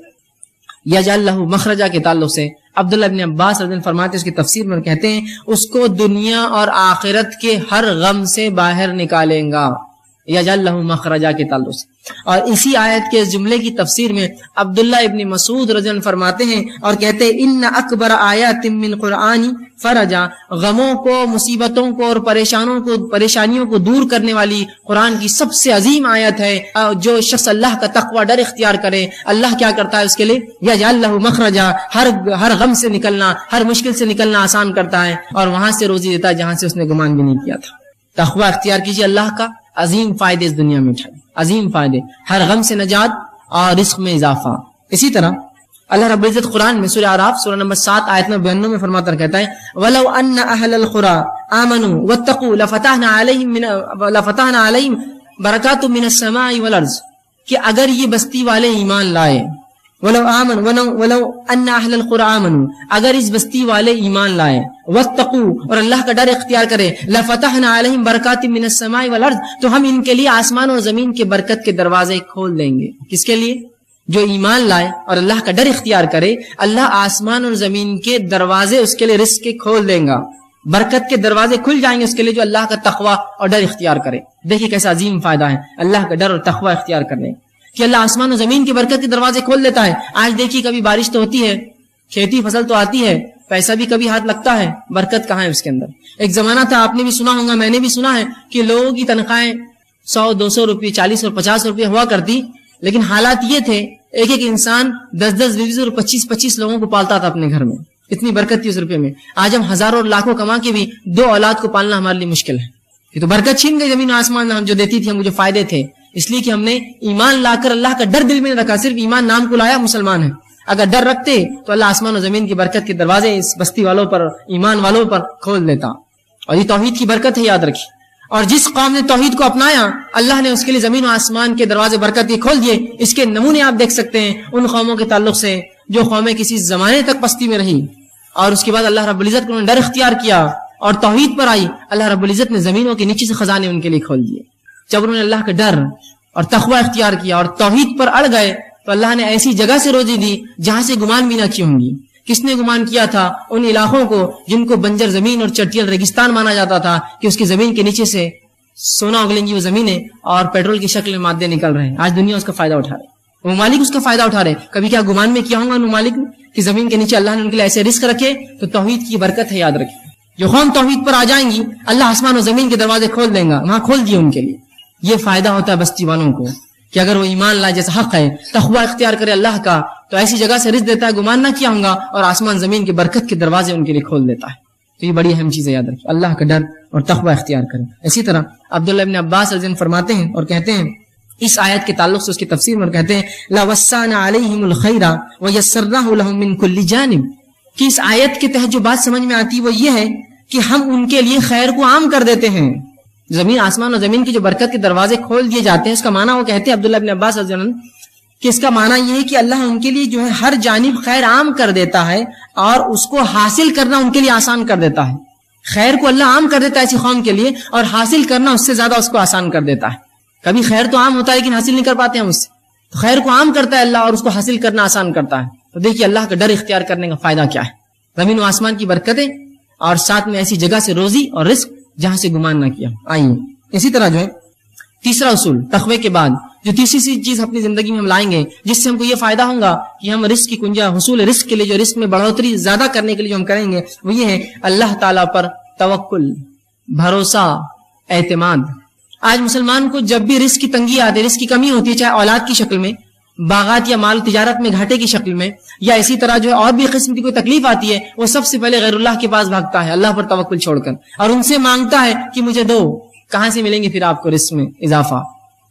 یجعل لہ مخرجا کے تعلق سے عبداللہ ابن عباس رضی اللہ عنہ فرماتے ہیں, اس کی تفسیر میں کہتے ہیں اس کو دنیا اور آخرت کے ہر غم سے باہر نکالیں گا, یجعل لہ مخرجا کے تعلق سے. اور اسی آیت کے جملے کی تفسیر میں عبداللہ ابن مسعود رضی اللہ عنہ فرماتے ہیں اور کہتے ہیں ان اکبر آیات من قرآن فرجا, غموں کو, مصیبتوں کو اور پریشانیوں کو دور کرنے والی قرآن کی سب سے عظیم آیت ہے. جو شخص اللہ کا تقوی ڈر اختیار کرے اللہ کیا کرتا ہے اس کے لیے یجعل لہ مخرجا, ہر غم سے نکلنا, ہر مشکل سے نکلنا آسان کرتا ہے اور وہاں سے روزی دیتا ہے جہاں سے اس نے گمان بھی نہیں کیا تھا. تقوی اختیار کیجیے, اللہ کا عظیم فائدے اس دنیا میں اٹھائے, عظیم فائدے, ہر غم سے نجات اور رزق میں اضافہ. اسی طرح اللہ رب العزت قرآن میں سورہ اعراف سورہ نمبر 7 آیت نمبر 92 میں فرماتا کہتا ہے وَلَوْ أَنَّ أَهْلَ الْقُرَىٰ آمَنُوا وَاتَّقُوا لَفَتَحْنَا عَلَيْهِمْ بَرَكَاتٌ مِّنَ السَّمَاءِ وَالْأَرْضِ, کہ اگر یہ بستی والے ایمان لائے, وَلَوْ أَنَّ أَهْلَ الْقُرَىٰ آمَنُوا, اگر اس بستی والے ایمان لائے, وَاتَّقُوا, اور اللہ کا ڈر اختیار کرے, لَفَتَحْنَا عَلَيْهِمْ بَرَكَاتٍ مِّنَ السَّمَاءِ وَالْأَرْضِ, تو ہم ان کے لیے آسمان اور زمین کے برکت کے دروازے کھول دیں گے. کس کے لیے؟ جو ایمان لائے اور اللہ کا ڈر اختیار کرے, اللہ آسمان اور زمین کے دروازے اس کے لیے رزق کے کھول دیں گا, برکت کے دروازے کھل جائیں گے اس کے لیے جو اللہ کا تقوی اور ڈر اختیار کرے. دیکھیے کیسا عظیم فائدہ ہے اللہ کا ڈر اور تقوی اختیار کرنے کہ اللہ آسمان و زمین کے برکت کے دروازے کھول دیتا ہے. آج دیکھیے کبھی بارش تو ہوتی ہے, کھیتی فصل تو آتی ہے, پیسہ بھی کبھی ہاتھ لگتا ہے, برکت کہاں ہے اس کے اندر؟ ایک زمانہ تھا, آپ نے بھی سنا ہوگا, میں نے بھی سنا ہے کہ لوگوں کی تنخواہیں 100-200 روپے, 40 اور 50 روپے ہوا کرتی, لیکن حالات یہ تھے ایک انسان 10-10, 20 اور 25 لوگوں کو پالتا تھا اپنے گھر میں, اتنی برکت تھی اس روپے میں. آج ہم ہزاروں اور لاکھوں کما کے بھی 2 اولاد کو پالنا ہمارے لیے مشکل ہے. یہ تو برکت چھین گئی زمین و آسمان جو دیتی تھی, ہم جو فائدے تھے, اس لیے کہ ہم نے ایمان لا کر اللہ کا ڈر دل میں رکھا. صرف ایمان نام کو لایا, مسلمان ہے. اگر ڈر رکھتے تو اللہ آسمان و زمین کی برکت کے دروازے اس بستی والوں پر, ایمان والوں پر کھول دیتا. اور یہ توحید کی برکت ہے, یاد رکھیے. اور جس قوم نے توحید کو اپنایا اللہ نے اس کے لیے زمین و آسمان کے دروازے برکت کے کھول دیے. اس کے نمونے آپ دیکھ سکتے ہیں ان قوموں کے تعلق سے جو قومیں کسی زمانے تک پستی میں رہی اور اس کے بعد اللہ رب العزت کو ڈر اختیار کیا اور توحید پر آئی, اللہ رب العزت نے زمینوں کے نیچے سے خزانے ان کے لیے کھول دیے. جب انہوں نے اللہ کا ڈر اور تقوی اختیار کیا اور توحید پر اڑ گئے تو اللہ نے ایسی جگہ سے روزی دی جہاں سے گمان بھی نہ کی ہوں گی. کس نے گمان کیا تھا؟ ان علاقوں کو جن کو بنجر زمین اور چٹیل ریگستان مانا جاتا تھا کہ اس کی زمین کے نیچے سے سونا اگلیں گی وہ زمینیں اور پیٹرول کی شکل میں مادے نکل رہے ہیں. آج دنیا اس کا فائدہ اٹھا رہے, ممالک اس کا فائدہ اٹھا رہے. کبھی کیا گمان میں کیا ہوگا ان ممالک کہ زمین کے نیچے اللہ نے ان کے لیے ایسے رزق رکھے؟ تو توحید کی برکت ہے, یاد رکھیں. جو قوم توحید پر آ جائیں گی اللہ آسمان و زمین کے دروازے کھول دیں گا, وہاں کھول دیے ان کے لیے. یہ فائدہ ہوتا ہے بستی والوں کو کہ اگر وہ ایمان لائے, جیسا حق ہے, تقوی اختیار کرے اللہ کا, تو ایسی جگہ سے رزق دیتا ہے گمان نہ کیا ہوگا اور آسمان زمین کے برکت کے دروازے ان کے لیے کھول دیتا ہے. تو یہ بڑی اہم چیز ہے، یاد رکھیں اللہ کا ڈر اور تقوی اختیار کریں۔ اسی طرح عبداللہ ابن عباس رضی اللہ عنہ فرماتے ہیں اور کہتے ہیں اس آیت کے تعلق سے اس کی تفسیر میں کہتے ہیں لَوَسَّعْنَا عَلَيْهِمُ الْخَيْرَ وَيَسَّرْنَاهُ لَهُم مِّن كُلِّ جانب، کہ اس آیت کے تحت جو بات سمجھ میں آتی وہ یہ ہے کہ ہم ان کے لیے خیر کو عام کر دیتے ہیں۔ زمین آسمان اور زمین کی جو برکت کے دروازے کھول دیے جاتے ہیں، اس کا معنی وہ کہتے ہیں عبداللہ ابن عباس رضی اللہ عنہ کہ اس کا معنی یہ ہے کہ اللہ ان کے لیے جو ہے ہر جانب خیر عام کر دیتا ہے اور اس کو حاصل کرنا ان کے لیے آسان کر دیتا ہے۔ خیر کو اللہ عام کر دیتا ہے ایسی قوم کے لیے اور حاصل کرنا اس سے زیادہ اس کو آسان کر دیتا ہے۔ کبھی خیر تو عام ہوتا ہے لیکن حاصل نہیں کر پاتے ہم اس سے، تو خیر کو عام کرتا ہے اللہ اور اس کو حاصل کرنا آسان کرتا ہے۔ تو دیکھیے اللہ کا ڈر اختیار کرنے کا فائدہ کیا ہے، زمین و آسمان کی برکتیں اور ساتھ میں ایسی جگہ سے روزی اور رزق جہاں سے گمان نہ کیا۔ آئیے اسی طرح جو ہے تیسرا اصول تقوی کے بعد جو تیسری چیز اپنی زندگی میں ہم لائیں گے جس سے ہم کو یہ فائدہ ہوگا کہ ہم رزق کی کنجا حصول رزق کے لیے جو رزق میں بڑھوتری زیادہ کرنے کے لیے جو ہم کریں گے وہ یہ ہے اللہ تعالیٰ پر توکل، بھروسہ، اعتماد۔ آج مسلمان کو جب بھی رزق کی تنگی آتی ہے، رزق کی کمی ہوتی ہے، چاہے اولاد کی شکل میں، باغات یا مال تجارت میں گھاٹے کی شکل میں، یا اسی طرح جو ہے اور بھی قسم کی کوئی تکلیف آتی ہے، وہ سب سے پہلے غیر اللہ کے پاس بھاگتا ہے اللہ پر توکل چھوڑ کر اور ان سے مانگتا ہے کہ مجھے دو۔ کہاں سے ملیں گے پھر آپ کو رزق میں اضافہ؟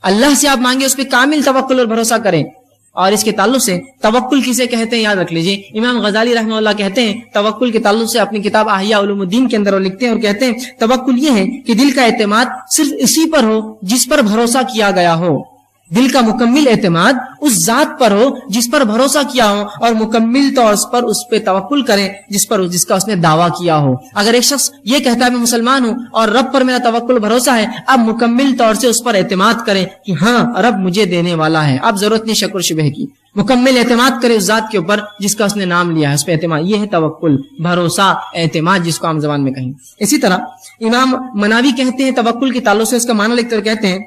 اللہ سے آپ مانگے، اس پہ کامل توکل اور بھروسہ کریں۔ اور اس کے تعلق سے توکل کسے کہتے ہیں یاد رکھ لیجئے، امام غزالی رحمہ اللہ کہتے ہیں توکل کے تعلق سے اپنی کتاب احیاء علوم الدین کے اندر وہ لکھتے ہیں اور کہتے ہیں توکل یہ ہے کہ دل کا اعتماد صرف اسی پر ہو جس پر بھروسہ کیا گیا ہو، دل کا مکمل اعتماد اس ذات پر ہو جس پر بھروسہ کیا ہو اور مکمل طور پر اس پہ توکل کریں جس کا اس نے دعویٰ کیا ہو۔ اگر ایک شخص یہ کہتا ہے میں مسلمان ہوں اور رب پر میرا توکل بھروسہ ہے، اب مکمل طور سے اس پر اعتماد کریں کہ ہاں رب مجھے دینے والا ہے، اب ضرورت نہیں شک و شبہ کی، مکمل اعتماد کرے اس ذات کے اوپر جس کا اس نے نام لیا ہے، اس پہ اعتماد۔ یہ ہے توکل، بھروسہ، اعتماد جس کو عام زبان میں کہیں۔ اسی طرح امام مناوی کہتے ہیں توکل کے تعلق سے اس کا معنی لکھ کر کہتے ہیں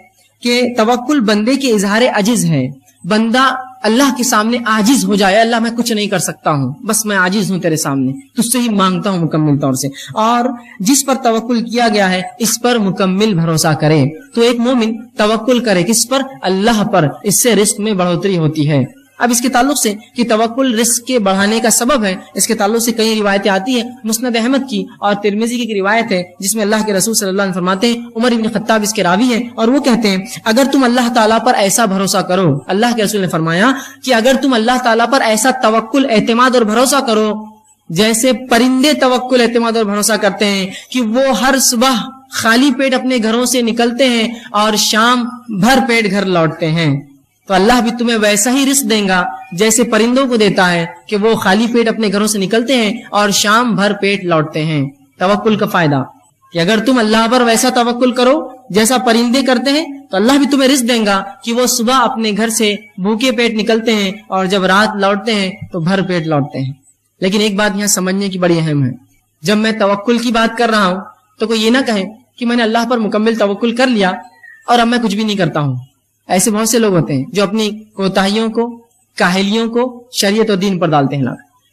کہ توکل بندے کے اظہار عجز ہے، بندہ اللہ کے سامنے عاجز ہو جائے، اللہ میں کچھ نہیں کر سکتا ہوں، بس میں عاجز ہوں تیرے سامنے، تجھ سے ہی مانگتا ہوں مکمل طور سے، اور جس پر توکل کیا گیا ہے اس پر مکمل بھروسہ کرے۔ تو ایک مومن توکل کرے کس پر؟ اللہ پر، اس سے رزق میں بڑھوتری ہوتی ہے۔ اب اس کے تعلق سے کہ توکل رزق کے بڑھانے کا سبب ہے، اس کے تعلق سے کئی روایتیں آتی ہیں۔ مسند احمد کی اور ترمذی کی روایت ہے جس میں اللہ کے رسول صلی اللہ علیہ وسلم فرماتے ہیں، عمر بن خطاب اس کے راوی ہیں اور وہ کہتے ہیں اگر تم اللہ تعالیٰ پر ایسا بھروسہ کرو، اللہ کے رسول نے فرمایا کہ اگر تم اللہ تعالیٰ پر ایسا توکل، اعتماد اور بھروسہ کرو جیسے پرندے توکل، اعتماد اور بھروسہ کرتے ہیں کہ وہ ہر صبح خالی پیٹ اپنے گھروں سے نکلتے ہیں اور شام بھر پیٹ گھر لوٹتے ہیں، تو اللہ بھی تمہیں ویسا ہی رزق دیں گا جیسے پرندوں کو دیتا ہے کہ وہ خالی پیٹ اپنے گھروں سے نکلتے ہیں اور شام بھر پیٹ لوٹتے ہیں۔ توکل کا فائدہ کہ اگر تم اللہ پر ویسا توکل کرو جیسا پرندے کرتے ہیں تو اللہ بھی تمہیں رزق دیں گا کہ وہ صبح اپنے گھر سے بھوکے پیٹ نکلتے ہیں اور جب رات لوٹتے ہیں تو بھر پیٹ لوٹتے ہیں۔ لیکن ایک بات یہاں سمجھنے کی بڑی اہم ہے، جب میں توکل کی بات کر رہا ہوں تو کوئی یہ نہ کہے کہ میں نے اللہ پر مکمل توکل کر لیا اور اب میں کچھ بھی نہیں کرتا ہوں۔ ایسے بہت سے لوگ ہوتے ہیں جو اپنی کوتاہیوں کو، کاہلیوں کو شریعت و دین پر ڈالتے ہیں۔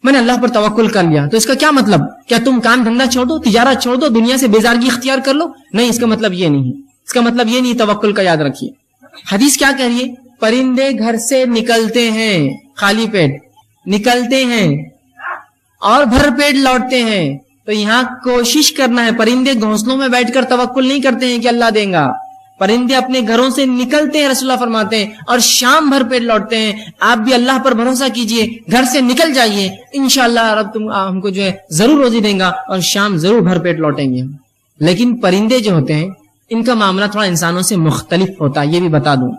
میں نے اللہ پر توکل کر لیا تو اس کا کیا مطلب؟ کیا تم کام دھندا چھوڑ دو، تجارت چھوڑ دو، دنیا سے بیزارگی اختیار کر لو؟ نہیں، اس کا مطلب یہ نہیں، اس کا مطلب یہ نہیں توکل کا، یاد رکھیے۔ حدیث کیا کہہ رہی ہے؟ پرندے گھر سے نکلتے ہیں، خالی پیٹ نکلتے ہیں اور بھر پیٹ لوٹتے ہیں، تو یہاں کوشش کرنا ہے۔ پرندے گھونسلوں میں بیٹھ کر توکل نہیں کرتے ہیں کہ اللہ دیں گا، پرندے اپنے گھروں سے نکلتے ہیں، رسول اللہ فرماتے ہیں، اور شام بھر پیٹ لوٹتے ہیں۔ آپ بھی اللہ پر بھروسہ کیجئے، گھر سے نکل جائیے، انشاءاللہ رب تم ہم کو جو ہے ضرور روزی دیں گا اور شام ضرور بھر پیٹ لوٹیں گے۔ لیکن پرندے جو ہوتے ہیں ان کا معاملہ تھوڑا انسانوں سے مختلف ہوتا ہے، یہ بھی بتا دوں۔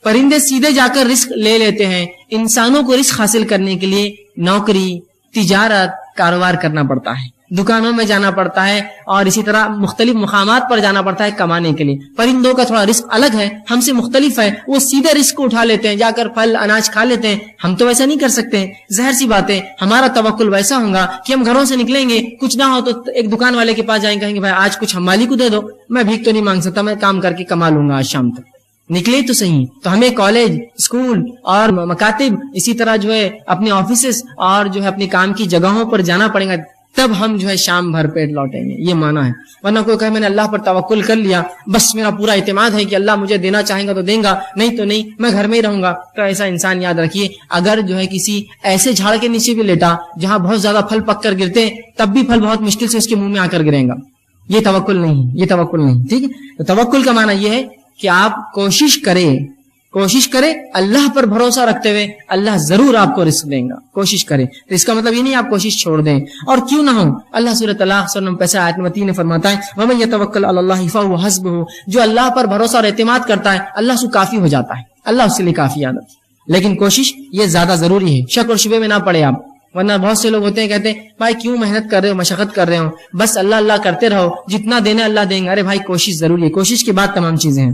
پرندے سیدھے جا کر رزق لے لیتے ہیں، انسانوں کو رزق حاصل کرنے کے لیے نوکری، تجارت، کاروبار کرنا پڑتا ہے، دکانوں میں جانا پڑتا ہے اور اسی طرح مختلف مقامات پر جانا پڑتا ہے کمانے کے لیے۔ پرندوں کا تھوڑا رزق الگ ہے، ہم سے مختلف ہے، وہ سیدھے رزق کو اٹھا لیتے ہیں، جا کر پھل اناج کھا لیتے ہیں۔ ہم تو ویسا نہیں کر سکتے، ظاہر سی بات ہے۔ ہمارا توکل ویسا ہوگا کہ ہم گھروں سے نکلیں گے، کچھ نہ ہو تو ایک دکان والے کے پاس جائیں، کہیں گے بھائی آج کچھ ہم مالی کو دے دو، میں بھیک تو نہیں مانگ سکتا، میں کام کر کے کما لوں گا آج شام تک۔ نکلے تو صحیح، تو ہمیں کالج، اسکول اور مکاتب، اسی طرح جو ہے اپنے آفیسز اور جو ہے اپنے کام کی جگہوں پر جانا پڑے گا، تب ہم جو ہے شام بھر پیٹ لوٹیں گے، یہ مانا ہے۔ ورنہ کوئی کہے میں نے اللہ پر توکل کر لیا، بس میرا پورا اعتماد ہے کہ اللہ مجھے دینا چاہیں گا تو دیں گا، نہیں تو نہیں، میں گھر میں ہی رہوں گا، تو ایسا انسان یاد رکھیے اگر جو ہے کسی ایسے جھاڑ کے نیچے بھی لیٹا جہاں بہت زیادہ پھل پک کر گرتے تب بھی پھل بہت مشکل سے اس کے منہ میں آ کر گرے گا، یہ توکل نہیں، یہ توکل نہیں، ٹھیک ہے۔ تو توکل کا معنی یہ ہے کہ آپ کوشش کریں اللہ پر بھروسہ رکھتے ہوئے اللہ ضرور آپ کو رزق دیں گا، کوشش کریں۔ تو اس کا مطلب یہ نہیں آپ کوشش چھوڑ دیں، اور کیوں نہ ہو، اللہ سورۃ طلاق سورہ نمبر 5 آیت نمبر 3 میں فرماتا ہے وَمَن يَتَوَكَّلْ عَلَى اللَّهِ فَهُوَ حَسْبُهُ، جو اللہ پر بھروسہ اور اعتماد کرتا ہے اللہ اس کو کافی ہو جاتا ہے، اللہ اس کے لیے کافی عادت۔ لیکن کوشش یہ زیادہ ضروری ہے، شک اور شبے میں نہ پڑے آپ، ورنہ بہت سے لوگ ہوتے ہیں کہتے ہیں بھائی کیوں محنت کر رہے ہو، مشقت کر رہے ہو، بس اللہ اللہ کرتے رہو، جتنا دینا اللہ دیں گے۔ ارے بھائی کوشش ضروری ہے، کوشش کے بعد تمام چیزیں ہیں،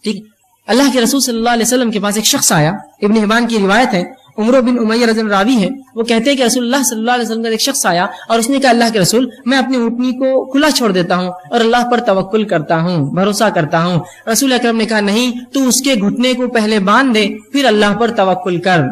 ٹھیک ہے۔ اللہ کے رسول صلی اللہ علیہ وسلم کے پاس ایک شخص آیا، ابن حبان کی روایت ہے، عمرو بن امیہ رضی اللہ عنہ راوی ہے، وہ کہتے ہیں کہ رسول اللہ صلی اللہ علیہ وسلم کا ایک شخص آیا اور اس نے کہا اللہ کے رسول میں اپنی اونٹنی کو کھلا چھوڑ دیتا ہوں اور اللہ پر توکل کرتا ہوں، بھروسہ کرتا ہوں۔ رسول اکرم نے کہا نہیں، تو اس کے گھٹنے کو پہلے باندھ دے پھر اللہ پر توکل کر۔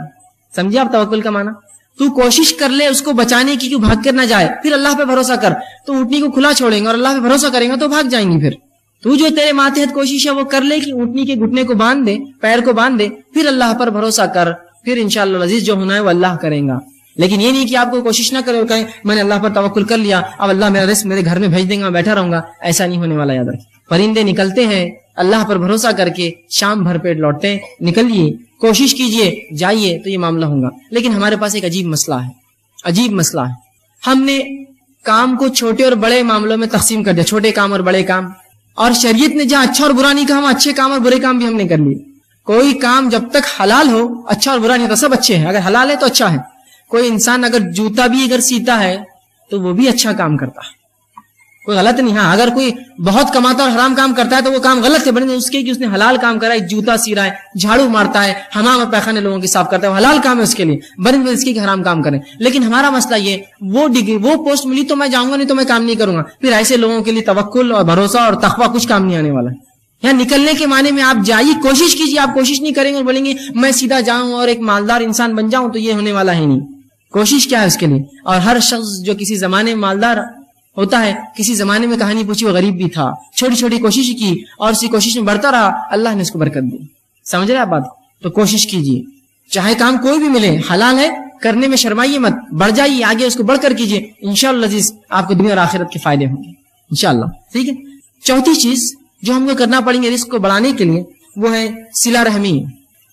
سمجھے آپ توکل کا معنی؟ تو کوشش کر لے اس کو بچانے کی، کیوں بھاگ کر نہ جائے، پھر اللہ پہ بھروسہ کر۔ تو اونٹنی کو کھلا چھوڑیں گے اور اللہ پہ بھروسہ کریں گے تو بھاگ جائیں گے، پھر تو جو تیرے ماتحت کوشش ہے وہ کر لے کہ اونٹنی کے گھٹنے کو باندھ دے، پیر کو باندھ دے، پھر اللہ پر بھروسہ کر، پھر انشاءاللہ العزیز جو ہونا ہے وہ اللہ کریں گا۔ لیکن یہ نہیں کہ آپ کو کوشش نہ کرے اور کہیں میں نے اللہ پر توکل کر لیا، اب اللہ میرا رزق میرے گھر میں بھیج دیں گا، میں بیٹھا رہوں گا، ایسا نہیں ہونے والا، یاد رکھیں۔ پرندے نکلتے ہیں اللہ پر بھروسہ کر کے، شام بھر پیٹ لوٹتے ہیں، نکلیے، کوشش کیجئے، جائیے تو یہ معاملہ ہوگا۔ لیکن ہمارے پاس ایک عجیب مسئلہ ہے، ہم نے کام کو چھوٹے اور بڑے معاملوں میں تقسیم کر دیا، چھوٹے کام اور بڑے کام، اور شریعت نے جہاں اچھا اور برا نہیں کہا وہاں اچھے کام اور برے کام بھی ہم نے کر لیے۔ کوئی کام جب تک حلال ہو اچھا اور برا نہیں ہوتا، سب اچھے ہیں، اگر حلال ہے تو اچھا ہے۔ کوئی انسان اگر جوتا بھی اگر سیتا ہے تو وہ بھی اچھا کام کرتا ہے، کوئی غلط نہیں۔ ہاں اگر کوئی بہت کماتا اور حرام کام کرتا ہے تو وہ کام غلط ہے، بلکہ اس کے کہ اس نے حلال کام کرا ہے، جوتا سی رہا ہے، جھاڑو مارتا ہے، حمام اور پیخانے لوگوں کی صاف کرتا ہے، وہ حلال کام ہے اس کے لیے، بلکہ اس کے کہ حرام کام کریں۔ لیکن ہمارا مسئلہ یہ، وہ ڈگری وہ پوسٹ ملی تو میں جاؤں گا، نہیں تو میں کام نہیں کروں گا۔ پھر ایسے لوگوں کے لیے توکل اور بھروسہ اور تقویٰ کچھ کام نہیں آنے والا ہے۔ یہاں نکلنے کے معنی میں آپ جائیے، کوشش کیجیے، آپ کوشش نہیں کریں گے اور بولیں گے میں سیدھا جاؤں اور ایک مالدار انسان بن جاؤں، تو یہ ہونے والا ہے نہیں۔ کوشش کیا ہے اس کے لیے، اور ہر شخص جو کسی زمانے میں مالدار ہوتا ہے، کسی زمانے میں کہانی پوچھی وہ غریب بھی تھا، چھوٹی چھوٹی کوشش کی اور اسی کوشش میں بڑھتا رہا، اللہ نے اس کو برکت دی۔ سمجھ رہے آپ بات؟ تو کوشش کیجیے، چاہے کام کوئی بھی ملے، حلال ہے کرنے میں شرمائیے مت، بڑھ جائیے آگے، اس کو بڑھ کر کیجیے، انشاءاللہ عزیز آپ کو دنیا اور آخرت کے فائدے ہوں گے انشاءاللہ، ٹھیک ہے۔ چوتھی چیز جو ہم کو کرنا پڑیں گے رزق کو بڑھانے کے لیے وہ ہے صلہ رحمی۔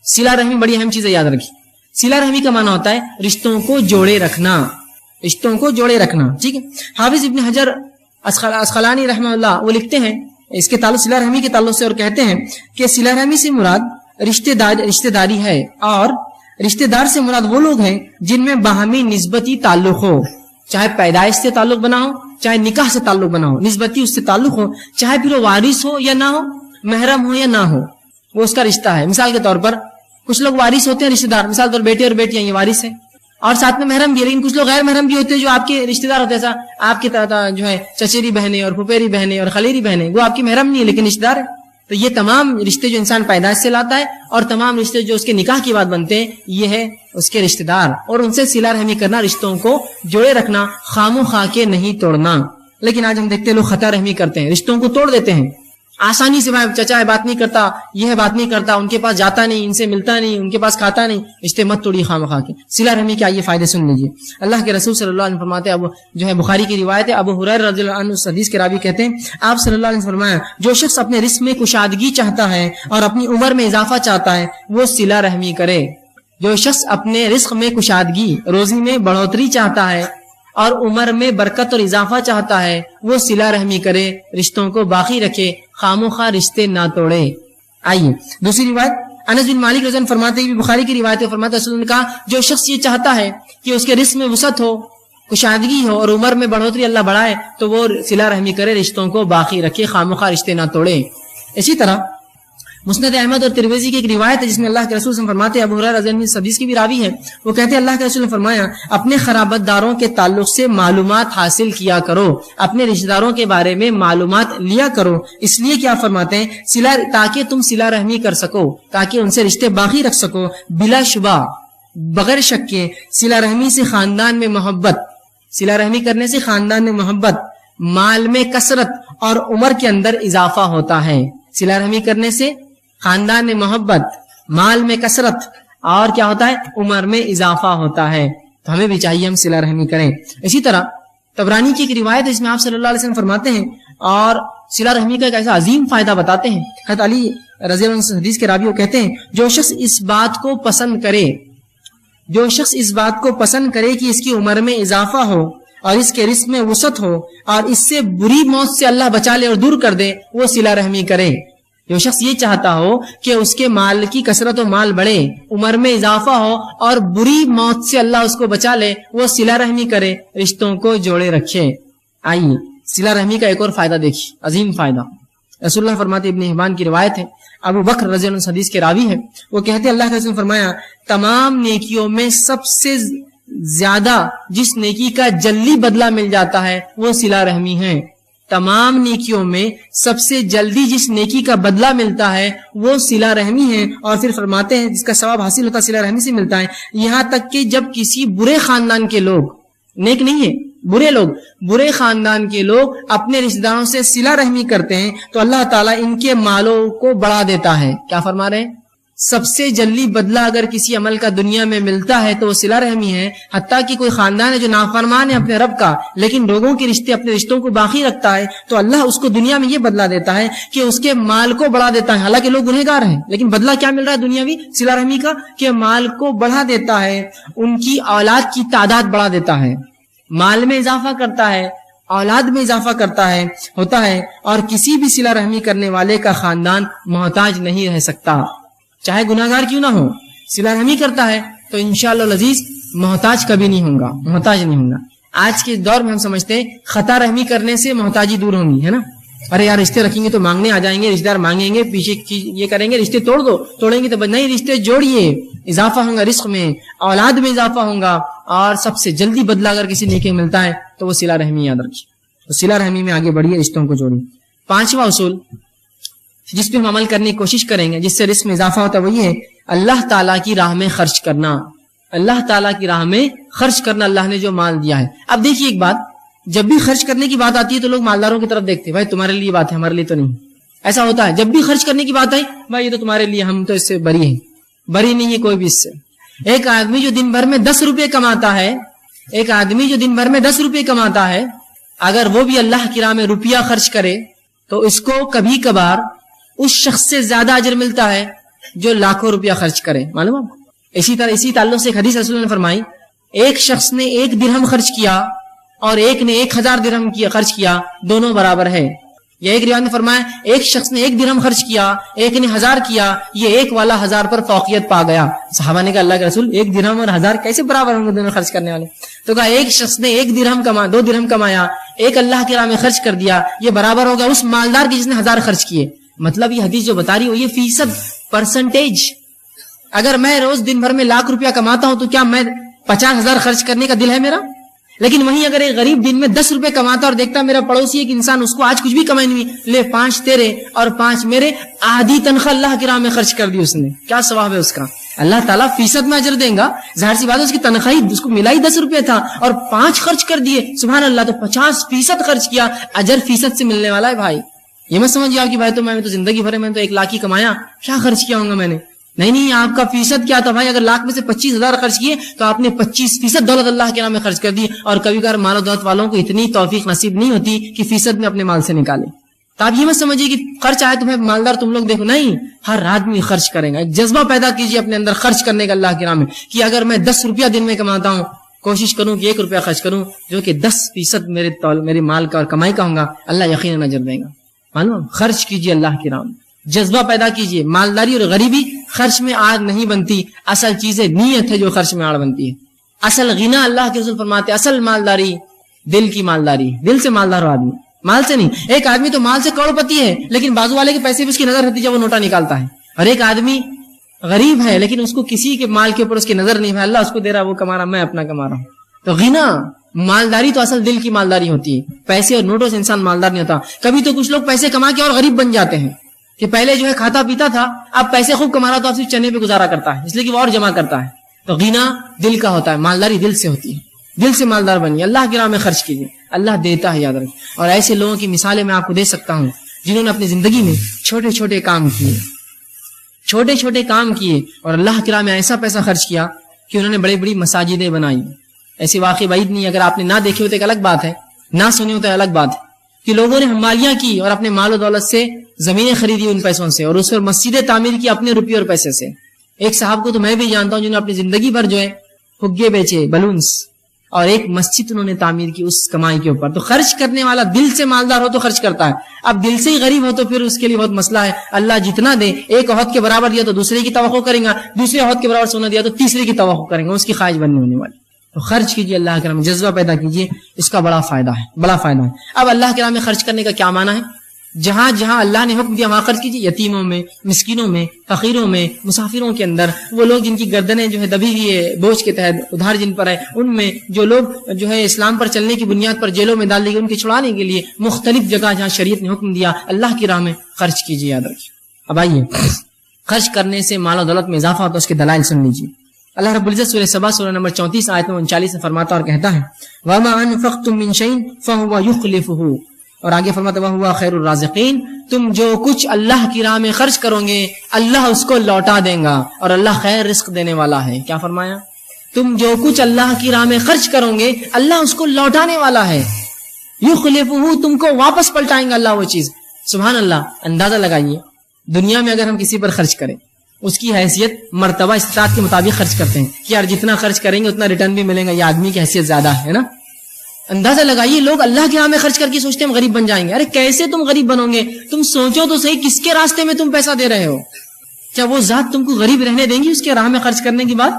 صلہ رحمی بڑی اہم چیز ہے، یاد رکھیے۔ صلہ رحمی کا معنی ہوتا ہے رشتوں کو جوڑے رکھنا، رشتوں کو جوڑے رکھنا، ٹھیک ہے۔ حافظ ابن حجر اسقلانی رحمہ اللہ وہ لکھتے ہیں اس کے تعلق صلہ رحمی کے تعلق سے، اور کہتے ہیں کہ صلہ رحمی سے مراد رشتہ داری ہے، اور رشتہ دار سے مراد وہ لوگ ہیں جن میں باہمی نسبتی تعلق ہو، چاہے پیدائش سے تعلق بنا ہو، چاہے نکاح سے تعلق بنا ہو، نسبتی اس سے تعلق ہو، چاہے پھر وہ وارث ہو یا نہ ہو، محرم ہو یا نہ ہو، وہ اس کا رشتہ ہے۔ مثال کے طور پر کچھ لوگ وارث ہوتے ہیں رشتہ دار، مثال طور بیٹے اور بیٹیاں یہ وارث ہیں، اور ساتھ میں محرم بھی ہے، لیکن کچھ لوگ غیر محرم بھی ہوتے ہیں جو آپ کے رشتہ دار ہوتے ہیں، ایسا آپ کی جو ہے چچیری بہنیں اور پھپھیری بہنیں اور خلیری بہنیں، وہ آپ کی محرم نہیں ہے لیکن رشتہ دار ہے۔ تو یہ تمام رشتے جو انسان پیدائش سے لاتا ہے اور تمام رشتے جو اس کے نکاح کی بات بنتے ہیں، یہ ہے اس کے رشتہ دار، اور ان سے صلہ رحمی کرنا، رشتوں کو جوڑے رکھنا، خام و خواہ کے نہیں توڑنا۔ لیکن آج ہم دیکھتے ہیں لوگ خطا رحمی کرتے ہیں، رشتوں کو توڑ دیتے ہیں آسانی سے، بھائی چچا ہے بات نہیں کرتا، یہ ہے بات نہیں کرتا، ان کے پاس جاتا نہیں، ان سے ملتا نہیں، ان کے پاس کھاتا نہیں، رشتے مت توڑیے خام و خواہ کے۔ صلہ رحمی کے آئیے فائدے سن لیجیے۔ اللہ کے رسول صلی اللہ علیہ وسلم فرماتے ہیں، جو ہے بخاری کی روایت ہے، ابو ہریرہ رضی اللہ عنہ اس حدیث کے راوی کہتے ہیں آپ صلی اللہ علیہ وسلم فرمایا جو شخص اپنے رزق میں کشادگی چاہتا ہے اور اپنی عمر میں اضافہ چاہتا ہے وہ صلہ رحمی کرے۔ جو شخص اپنے رزق میں کشادگی، روزی میں بڑھوتری چاہتا ہے اور عمر میں برکت اور اضافہ چاہتا ہے وہ صلہ رحمی کرے، رشتوں کو باقی رکھے، خام و خواہ رشتے نہ توڑے۔ آئیے دوسری روایت، انس بن مالک رضی اللہ عنہ فرماتے ہیں، بخاری کی روایت ہے، فرماتے ہیں رسول نے کہا جو شخص یہ چاہتا ہے کہ اس کے رزق میں وسعت ہو، کشادگی ہو اور عمر میں بڑھوتری اللہ بڑھائے تو وہ صلہ رحمی کرے، رشتوں کو باقی رکھے، خام و خواہ رشتے نہ توڑے۔ اسی طرح مسند احمد اور ترمذی کی ایک روایت ہے جس میں اللہ کے رسول صلی اللہ علیہ وسلم فرماتے ہیں، ابو ہریرہ رضی اللہ عنہ اس حدیث کی بھی راوی ہیں، وہ کہتے ہیں اللہ کے رسول نے فرمایا اپنے خرابت داروں کے تعلق سے معلومات حاصل کیا کرو، اپنے رشتہ داروں کے بارے میں معلومات لیا کرو، اس لیے کیا فرماتے ہیں تاکہ تم صلہ رحمی کر سکو، تاکہ ان سے رشتے باقی رکھ سکو، بلا شبہ بغیر شک کے صلہ رحمی سے خاندان میں محبت صلہ رحمی کرنے سے خاندان میں محبت، مال میں کثرت اور عمر کے اندر اضافہ ہوتا ہے. صلہ رحمی کرنے سے خاندان میں محبت، مال میں کثرت اور کیا ہوتا ہے؟ عمر میں اضافہ ہوتا ہے. تو ہمیں بھی چاہیے ہم صلہ رحمی کریں. اسی طرح طبرانی کی ایک روایت ہے جس میں آپ صلی اللہ علیہ وسلم فرماتے ہیں اور صلہ رحمی کا ایک ایسا عظیم فائدہ بتاتے ہیں. حضرت علی رضی اللہ عنہ حدیث کے راوی وہ کہتے ہیں جو شخص اس بات کو پسند کرے کہ اس کی عمر میں اضافہ ہو اور اس کے رزق میں وسعت ہو اور اس سے بری موت سے اللہ بچا لے اور دور کر دے، وہ صلہ رحمی کرے. جو شخص یہ چاہتا ہو کہ اس کے مال کی کثرت و مال بڑھے، عمر میں اضافہ ہو اور بری موت سے اللہ اس کو بچا لے، وہ صلہ رحمی کرے، رشتوں کو جوڑے رکھے. آئیے صلہ رحمی کا ایک اور فائدہ دیکھیے، عظیم فائدہ. رسول اللہ فرماتے، ابن حبان کی روایت ہے، ابو بکر رضی اللہ عنہ حدیث کے راوی ہے، وہ کہتے اللہ کے رسول نے فرمایا تمام نیکیوں میں سب سے زیادہ جس نیکی کا جلدی بدلہ مل جاتا ہے وہ صلہ رحمی ہے. تمام نیکیوں میں سب سے جلدی جس نیکی کا بدلہ ملتا ہے وہ صلہ رحمی ہے. اور پھر فرماتے ہیں جس کا ثواب حاصل ہوتا ہے صلہ رحمی سے ملتا ہے. یہاں تک کہ جب کسی برے خاندان کے لوگ، نیک نہیں ہے، برے خاندان کے لوگ اپنے رشتہ داروں سے صلہ رحمی کرتے ہیں تو اللہ تعالیٰ ان کے مالوں کو بڑھا دیتا ہے. کیا فرما رہے ہیں؟ سب سے جلدی بدلہ اگر کسی عمل کا دنیا میں ملتا ہے تو وہ صلہ رحمی ہے. حتیٰ کہ کوئی خاندان ہے جو نافرمان ہے اپنے رب کا لیکن لوگوں کے رشتے، اپنے رشتوں کو باقی رکھتا ہے، تو اللہ اس کو دنیا میں یہ بدلہ دیتا ہے کہ اس کے مال کو بڑھا دیتا ہے. حالانکہ لوگ گنہگار ہیں لیکن بدلہ کیا مل رہا ہے دنیاوی صلہ رحمی کا کہ مال کو بڑھا دیتا ہے، ان کی اولاد کی تعداد بڑھا دیتا ہے، مال میں اضافہ کرتا ہے، اولاد میں اضافہ ہوتا ہے اور کسی بھی صلہ رحمی کرنے والے کا خاندان محتاج نہیں رہ سکتا، چاہے گناہگار کیوں نہ ہو. صلہ رحمی کرتا ہے تو انشاءاللہ العزیز محتاج کبھی نہیں ہوگا. آج کے دور میں ہم سمجھتے ہیں خطا رحمی کرنے سے محتاجی دور ہونی ہے نا. ارے یار رشتے رکھیں گے تو مانگنے آ جائیں گے، رشتہ دار مانگیں گے، پیچھے یہ کریں گے، رشتے توڑیں گے تو نہیں، رشتے جوڑیے، اضافہ ہوگا رزق میں، اولاد میں اضافہ ہوگا اور سب سے جلدی بدلہ اگر کسی نیکی ملتا ہے تو وہ صلہ رحمی یاد رکھیے. تو صلہ رحمی میں آگے بڑھیے، رشتوں کو جوڑیے. 5واں اصول جس پہ ہم عمل کرنے کی کوشش کریں گے جس سے رزق میں اضافہ ہوتا ہے وہ یہ ہے اللہ تعالیٰ کی راہ میں خرچ کرنا. اللہ تعالیٰ کی راہ میں خرچ کرنا، اللہ نے جو مال دیا ہے. اب دیکھیے ایک بات، جب بھی خرچ کرنے کی بات آتی ہے تو لوگ مالداروں کی طرف دیکھتے ہیں، بھائی تمہارے لیے بات ہے ہمارے لیے تو نہیں. ایسا ہوتا ہے جب بھی خرچ کرنے کی بات آئی، بھائی یہ تو تمہارے لیے، ہم تو اس سے بری نہیں ہے کوئی بھی اس سے. ایک آدمی جو دن بھر میں 10 روپے کماتا ہے، اگر وہ بھی اللہ کی راہ میں روپیہ خرچ کرے تو اس کو کبھی کبھار اس شخص سے زیادہ اجر ملتا ہے جو لاکھوں روپیہ خرچ کرے. معلوم آپ؟ اسی تعلق سے ایک حدیث رسول نے فرمائی، ایک شخص نے 1 درہم خرچ کیا اور ایک نے 1000 درہم خرچ کیا، دونوں برابر ہے. یا ایک روایت نے فرمایا ایک شخص نے 1 درہم خرچ کیا، ایک نے 1000 کیا، یہ ایک والا 1000 پر فوقیت پا گیا. صحابہ نے کہا اللہ کے رسول 1 درہم اور 1000 کیسے برابر ہوں گے دونوں خرچ کرنے والے؟ تو کہا ایک شخص نے 2 درہم کمایا، ایک اللہ کی راہ میں خرچ کر دیا، یہ برابر ہوگا اس مالدار کی جس نے 1000 خرچ کیے. مطلب یہ حدیث جو بتا رہی ہو یہ فیصد، پرسنٹیج. اگر میں روز دن بھر میں 1,00,000 روپیہ کماتا ہوں تو کیا میں 50,000 خرچ کرنے کا دل ہے میرا؟ لیکن وہیں اگر ایک غریب دن میں 10 روپے کماتا اور دیکھتا میرا پڑوسی ایک انسان اس کو آج کچھ بھی کمائی نہیں، لے 5 تیرے اور 5 میرے، آدھی تنخواہ اللہ کی راہ میں خرچ کر دی اس نے، کیا ثواب ہے اس کا؟ اللہ تعالیٰ فیصد میں اجر دیں گا. ظاہر سی بات ہے اس کی تنخواہ اس کو ملا ہی 10 روپے تھا اور 5 خرچ کر دیے، سبحان اللہ، تو 50% خرچ کیا، اجر فیصد سے ملنے والا ہے. بھائی یہ مت سمجھیے آپ کی بھائی تو میں تو زندگی بھر میں تو 1,00,000 ہی کمایا، کیا خرچ کیا ہوں گا میں نے؟ نہیں، آپ کا فیصد کیا تھا بھائی؟ اگر 1,00,000 میں سے 25,000 خرچ کیے تو آپ نے 25% دولت اللہ کے نام میں خرچ کر دی. اور کبھی کبھار مال و دولت والوں کو اتنی توفیق نصیب نہیں ہوتی کہ فیصد میں اپنے مال سے نکالے. تو آپ یہ مت سمجھیے کہ خرچ آئے تمہیں مالدار تم لوگ دیکھو، نہیں، ہر آدمی خرچ کرے گا. ایک جذبہ پیدا کیجیے اپنے اندر خرچ کرنے کا اللہ کے نام میں، کہ اگر میں 10 روپیہ دن میں کماتا ہوں کوشش کروں کہ 1 روپیہ خرچ کروں جو کہ 10% میرے مال کا اور کمائی کا ہوگا، اللہ یقیناً اجر دے گا. معلوم؟ خرچ کیجیے اللہ کی راہ میں، جذبہ پیدا کیجیے. مالداری اور غریبی خرچ میں آڑ نہیں بنتی، اصل چیزیں نیت ہے جو خرچ میں آڑ بنتی ہے. اصل غنا اللہ کے رسول فرماتے اصل مالداری دل کی مالداری، دل سے مالدار ہو آدمی، مال سے نہیں. ایک آدمی تو مال سے کروڑپتی ہے لیکن بازو والے کے پیسے پہ اس کی نظر رہتی جب وہ نوٹا نکالتا ہے، اور ایک آدمی غریب ہے لیکن اس کو کسی کے مال کے اوپر اس کی نظر نہیں ہے، اللہ اس کو دے رہا، وہ کما رہا، میں اپنا کما رہا ہوں. تو غنا مالداری تو اصل دل کی مالداری ہوتی ہے. پیسے اور نوٹوں سے انسان مالدار نہیں ہوتا. کبھی تو کچھ لوگ پیسے کما کے اور غریب بن جاتے ہیں کہ پہلے جو ہے کھاتا پیتا تھا، اب پیسے خوب کما رہا تو اب صرف چنے پہ گزارا کرتا ہے، اس لیے کہ وہ اور جمع کرتا ہے. تو غنا دل کا ہوتا ہے، مالداری دل سے ہوتی ہے. دل سے مالدار بنیے, اللہ کی راہ میں خرچ کیجیے, اللہ دیتا ہے, یاد رکھیے. اور ایسے لوگوں کی مثالیں میں آپ کو دے سکتا ہوں جنہوں نے اپنی زندگی میں چھوٹے چھوٹے کام کیے اور اللہ کی راہ میں ایسا پیسہ خرچ کیا کہ انہوں نے بڑی بڑی مساجدیں بنائی. ایسی واقعی بعید نہیں, اگر آپ نے نہ دیکھے ہوتے ایک الگ بات ہے, نہ سنے ہوتے الگ بات ہے, کہ لوگوں نے حمالیاں کی اور اپنے مال و دولت سے زمینیں خریدی ان پیسوں سے, اور اس پر مسجدیں تعمیر کی اپنے روپیے اور پیسے سے. ایک صاحب کو تو میں بھی جانتا ہوں جنہوں نے اپنی زندگی بھر جو ہے فگے بیچے, بلونز, اور ایک مسجد انہوں نے تعمیر کی اس کمائی کے اوپر. تو خرچ کرنے والا دل سے مالدار ہو تو خرچ کرتا ہے. اب دل سے ہی غریب ہو تو پھر اس کے لیے بہت مسئلہ ہے. اللہ جتنا دے, ایک احد کے برابر دیا تو دوسرے کی توقع کریں گا, دوسرے احد کے برابر سونا دیا تو تیسرے کی توقع کریں گا, اس کی خواہش بننے ہونے والی. تو خرچ کیجیے, اللہ کے راہ میں جذبہ پیدا کیجیے, اس کا بڑا فائدہ ہے. اب اللہ کے راہ میں خرچ کرنے کا کیا معنی ہے؟ جہاں جہاں اللہ نے حکم دیا وہاں خرچ کیجیے. یتیموں میں, مسکینوں میں, فقیروں میں, مسافروں کے اندر, وہ لوگ جن کی گردنیں جو ہے دبی ہوئی ہے بوجھ کے تحت, ادھار جن پر ہے, ان میں, جو لوگ جو ہے اسلام پر چلنے کی بنیاد پر جیلوں میں ڈال دی گئی, ان کے چھڑانے کے لیے مختلف جگہ جہاں شریعت نے حکم دیا اللہ کی راہ میں خرچ کیجیے, یاد رکھیے. اب آئیے, خرچ کرنے سے مال و دولت میں اضافہ ہوتا ہے, اس کے دلائل سن لیجیے. اللہ رب العزت سورہ سبا سورہ نمبر 34 آیت نمبر 39 میں فرماتا اور کہتا ہے وَمَا أَنفَقْتُم مِّن شَيْءٍ فَهُوَ يُخْلِفُهُ, اور آگے فرماتا ہے وَهُوَ خَيْرُ الرَّازِقِينَ, تم جو کچھ اللہ کی راہ میں خرچ کرو گے اللہ اس کو لوٹا دے گا, اور اللہ خیر رزق دینے والا ہے. کیا فرمایا؟ تم جو کچھ اللہ کی راہ میں خرچ کرو گے اللہ اس کو لوٹانے والا ہے. يُخْلِفُهُ, تم کو واپس پلٹائیں گا اللہ وہ چیز. سبحان اللہ. اندازہ لگائیے, دنیا میں اگر ہم کسی پر خرچ کریں, اس کی حیثیت مرتبہ استطاعت کے مطابق خرچ کرتے ہیں کہ یار جتنا خرچ کریں گے اتنا ریٹرن بھی ملے گا, یہ آدمی کی حیثیت زیادہ ہے نا. اندازہ لگائیے, لوگ اللہ کے راہ میں خرچ کر کے سوچتے ہیں ہم غریب بن جائیں گے. ارے کیسے تم غریب بنو گے؟ تم سوچو تو صحیح, کس کے راستے میں تم پیسہ دے رہے ہو؟ کیا وہ ذات تم کو غریب رہنے دیں گی اس کے راہ میں خرچ کرنے کی بات؟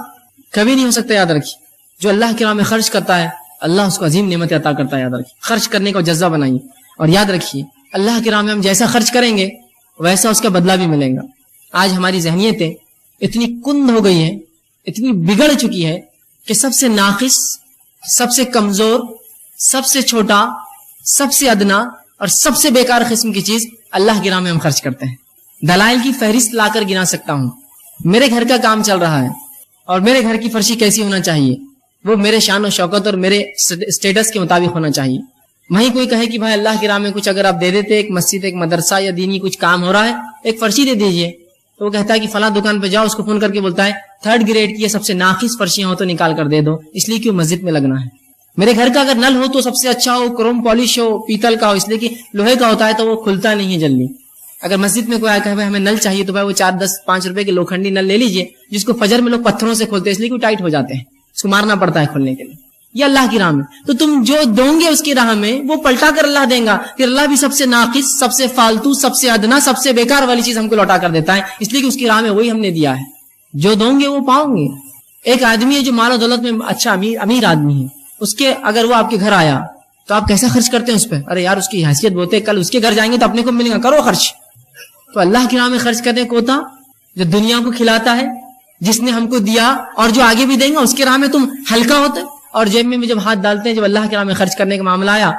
کبھی نہیں ہو سکتا. یاد رکھیے, جو اللہ کے راہ میں خرچ کرتا ہے اللہ اس کو عظیم نعمت عطا کرتا ہے. یاد رکھیے, خرچ کرنے کا جذبہ بنائیے, اور یاد رکھیے اللہ کے راہ میں ہم جیسا خرچ کریں گے ویسا اس کا بدلہ بھی ملے گا. آج ہماری ذہنیتیں اتنی کند ہو گئی ہے, اتنی بگڑ چکی ہے کہ سب سے ناقص, سب سے کمزور, سب سے چھوٹا, سب سے ادنا اور سب سے بیکار قسم کی چیز اللہ کی راہ میں ہم خرچ کرتے ہیں. دلائل کی فہرست لا کر گنا سکتا ہوں. میرے گھر کا کام چل رہا ہے اور میرے گھر کی فرشی کیسی ہونا چاہیے, وہ میرے شان و شوکت اور میرے سٹیٹس کے مطابق ہونا چاہیے. وہیں کوئی کہے کہ بھائی اللہ کی راہ میں کچھ اگر آپ دے دیتے, ایک مسجد, ایک مدرسہ یا دینی کچھ کام ہو رہا ہے, ایک فرشی دے دیجئے, تو وہ کہتا ہے کہ فلاں دکان پہ جاؤ, اس کو فون کر کے بولتا ہے 3rd گریڈ کی سب سے ناقص فرشیاں ہو تو نکال کر دے دو, اس لیے کہ مسجد میں لگنا ہے. میرے گھر کا اگر نل ہو تو سب سے اچھا ہو, کروم پالش ہو, پیتل کا ہو, اس لیے کہ لوہے کا ہوتا ہے تو وہ کھلتا نہیں ہے جلدی. اگر مسجد میں کوئی آیا کہ بھائی ہمیں نل چاہیے تو بھائی وہ 4, 10, 5 روپے کے لوکھنڈی نل لے لیجئے, جس کو فجر میں لوگ پتھروں سے کھولتے ہیں اس لیے کہ وہ ٹائٹ ہو جاتے ہیں, اس کو مارنا پڑتا ہے کھولنے کے لیے. یہ اللہ کی راہ میں, تو تم جو دو گے اس کی راہ میں وہ پلٹا کر اللہ دیں گا. پھر اللہ بھی سب سے ناقص, سب سے فالتو, سب سے ادنا, سب سے بیکار والی چیز ہم کو لوٹا کر دیتا ہے, اس لیے کہ اس کی راہ میں وہی ہم نے دیا ہے. جو دو گے وہ پاؤ گے. ایک آدمی ہے جو مال و دولت میں اچھا امیر آدمی ہے, اس کے اگر وہ آپ کے گھر آیا تو آپ کیسا خرچ کرتے ہیں اس پہ؟ ارے یار اس کی حیثیت بہت ہے, کل اس کے گھر جائیں گے تو اپنے کو ملے گا, کرو خرچ. تو اللہ کی راہ میں خرچ کرتے کوتا جو دنیا کو کھلاتا ہے, جس نے ہم کو دیا اور جو آگے بھی دیں گا, اس کے راہ میں تم ہلکا ہوتے, اور جیب میں جب ہاتھ ڈالتے ہیں, جب اللہ کے راہ میں خرچ کرنے کا معاملہ آیا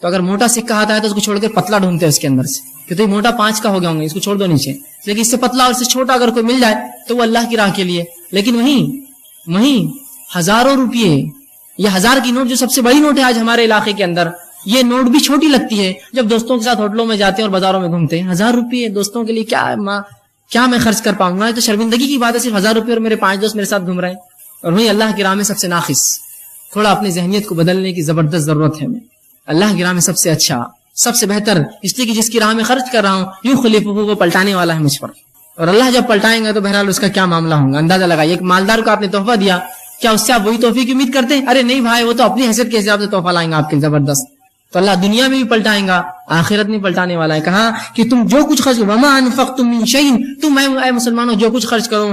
تو اگر موٹا سکہ آتا ہے تو اس کو چھوڑ کر پتلا ڈھونڈتے ہیں اس کے اندر سے, کہ تو یہ موٹا 5 کا ہو گیا ہوں گے, اس کو چھوڑ دو نیچے, لیکن اس سے پتلا اور اس سے چھوٹا اگر کوئی مل جائے تو وہ اللہ کی راہ کے لیے. لیکن وہیں ہزاروں روپیے, یہ 1000 کی نوٹ جو سب سے بڑی نوٹ ہے آج ہمارے علاقے کے اندر, یہ نوٹ بھی چھوٹی لگتی ہے جب دوستوں کے ساتھ ہوٹلوں میں جاتے ہیں اور بازاروں میں گھومتے ہیں. 1000 روپیے دوستوں کے لیے کیا میں خرچ کر پاؤں گا؟ یہ تو شرمندگی کی بات ہے, صرف 1000 روپیے اور میرے 5 دوست میرے ساتھ گھوم رہے ہیں. اور وہیں اللہ کی راہ میں سب سے ناقص. تھوڑا اپنی ذہنیت کو بدلنے کی زبردست ضرورت ہے. میں اللہ کی راہ میں سب سے اچھا, سب سے بہتر, اس لیے کہ جس کی راہ میں خرچ کر رہا ہوں یوں خلیفہ وہ پلٹانے والا ہے مجھ پر, اور اللہ جب پلٹائیں گا تو بہرحال اس کا کیا معاملہ ہوگا. اندازہ لگائیے, ایک مالدار کو آپ نے تحفہ دیا, کیا اس سے آپ وہی تحفے کی امید کرتے ہیں؟ ارے نہیں بھائی, وہ تو اپنی حیثیت کے حساب سے تحفہ لائیں گا آپ کے زبردست. تو اللہ دنیا میں بھی پلٹائیں گا, آخرت میں پلٹانے والا ہے. کہا کہ تم جو کچھ خرچ, وما انفقتم من شیء, تم اے مسلمانوں جو کچھ خرچ کرو,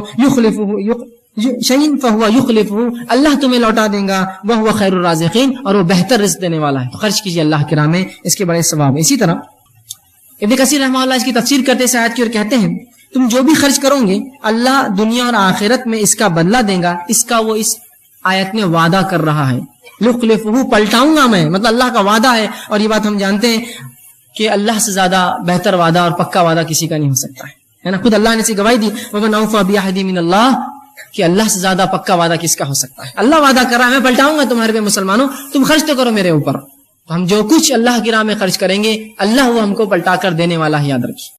شیء فهو یخلفہ, اللہ تمہیں لوٹا دے گا, وہو خیر الرازقین, اور وہ بہتر رزق دینے والا ہے. تو خرچ کیجیے اللہ کی راہ میں, اس کے بڑے ثواب. اسی طرح ابن کثیر رحمہ اللہ اس کی تفسیر کرتے اس آیت کی اور کہتے ہیں تم جو بھی خرچ کرو گے اللہ دنیا اور آخرت میں اس کا بدلہ دے گا. اس کا وہ اس آیت میں وعدہ کر رہا ہے, لخلفہ, پلٹاؤں گا میں, مطلب اللہ کا وعدہ ہے. اور یہ بات ہم جانتے ہیں کہ اللہ سے زیادہ بہتر وعدہ اور پکا وعدہ کسی کا نہیں ہو سکتا ہے نا. خود اللہ نے سے گواہی دی, ومن اوفى بعهد من اللہ, کہ اللہ سے زیادہ پکا وعدہ کس کا ہو سکتا ہے. اللہ وعدہ کر رہا ہے میں پلٹاؤں گا تمہارے پہ مسلمانوں, تم خرچ تو کرو میرے اوپر. ہم جو کچھ اللہ کی راہ میں خرچ کریں گے اللہ وہ ہم کو پلٹا کر دینے والا ہے, یاد رکھیے.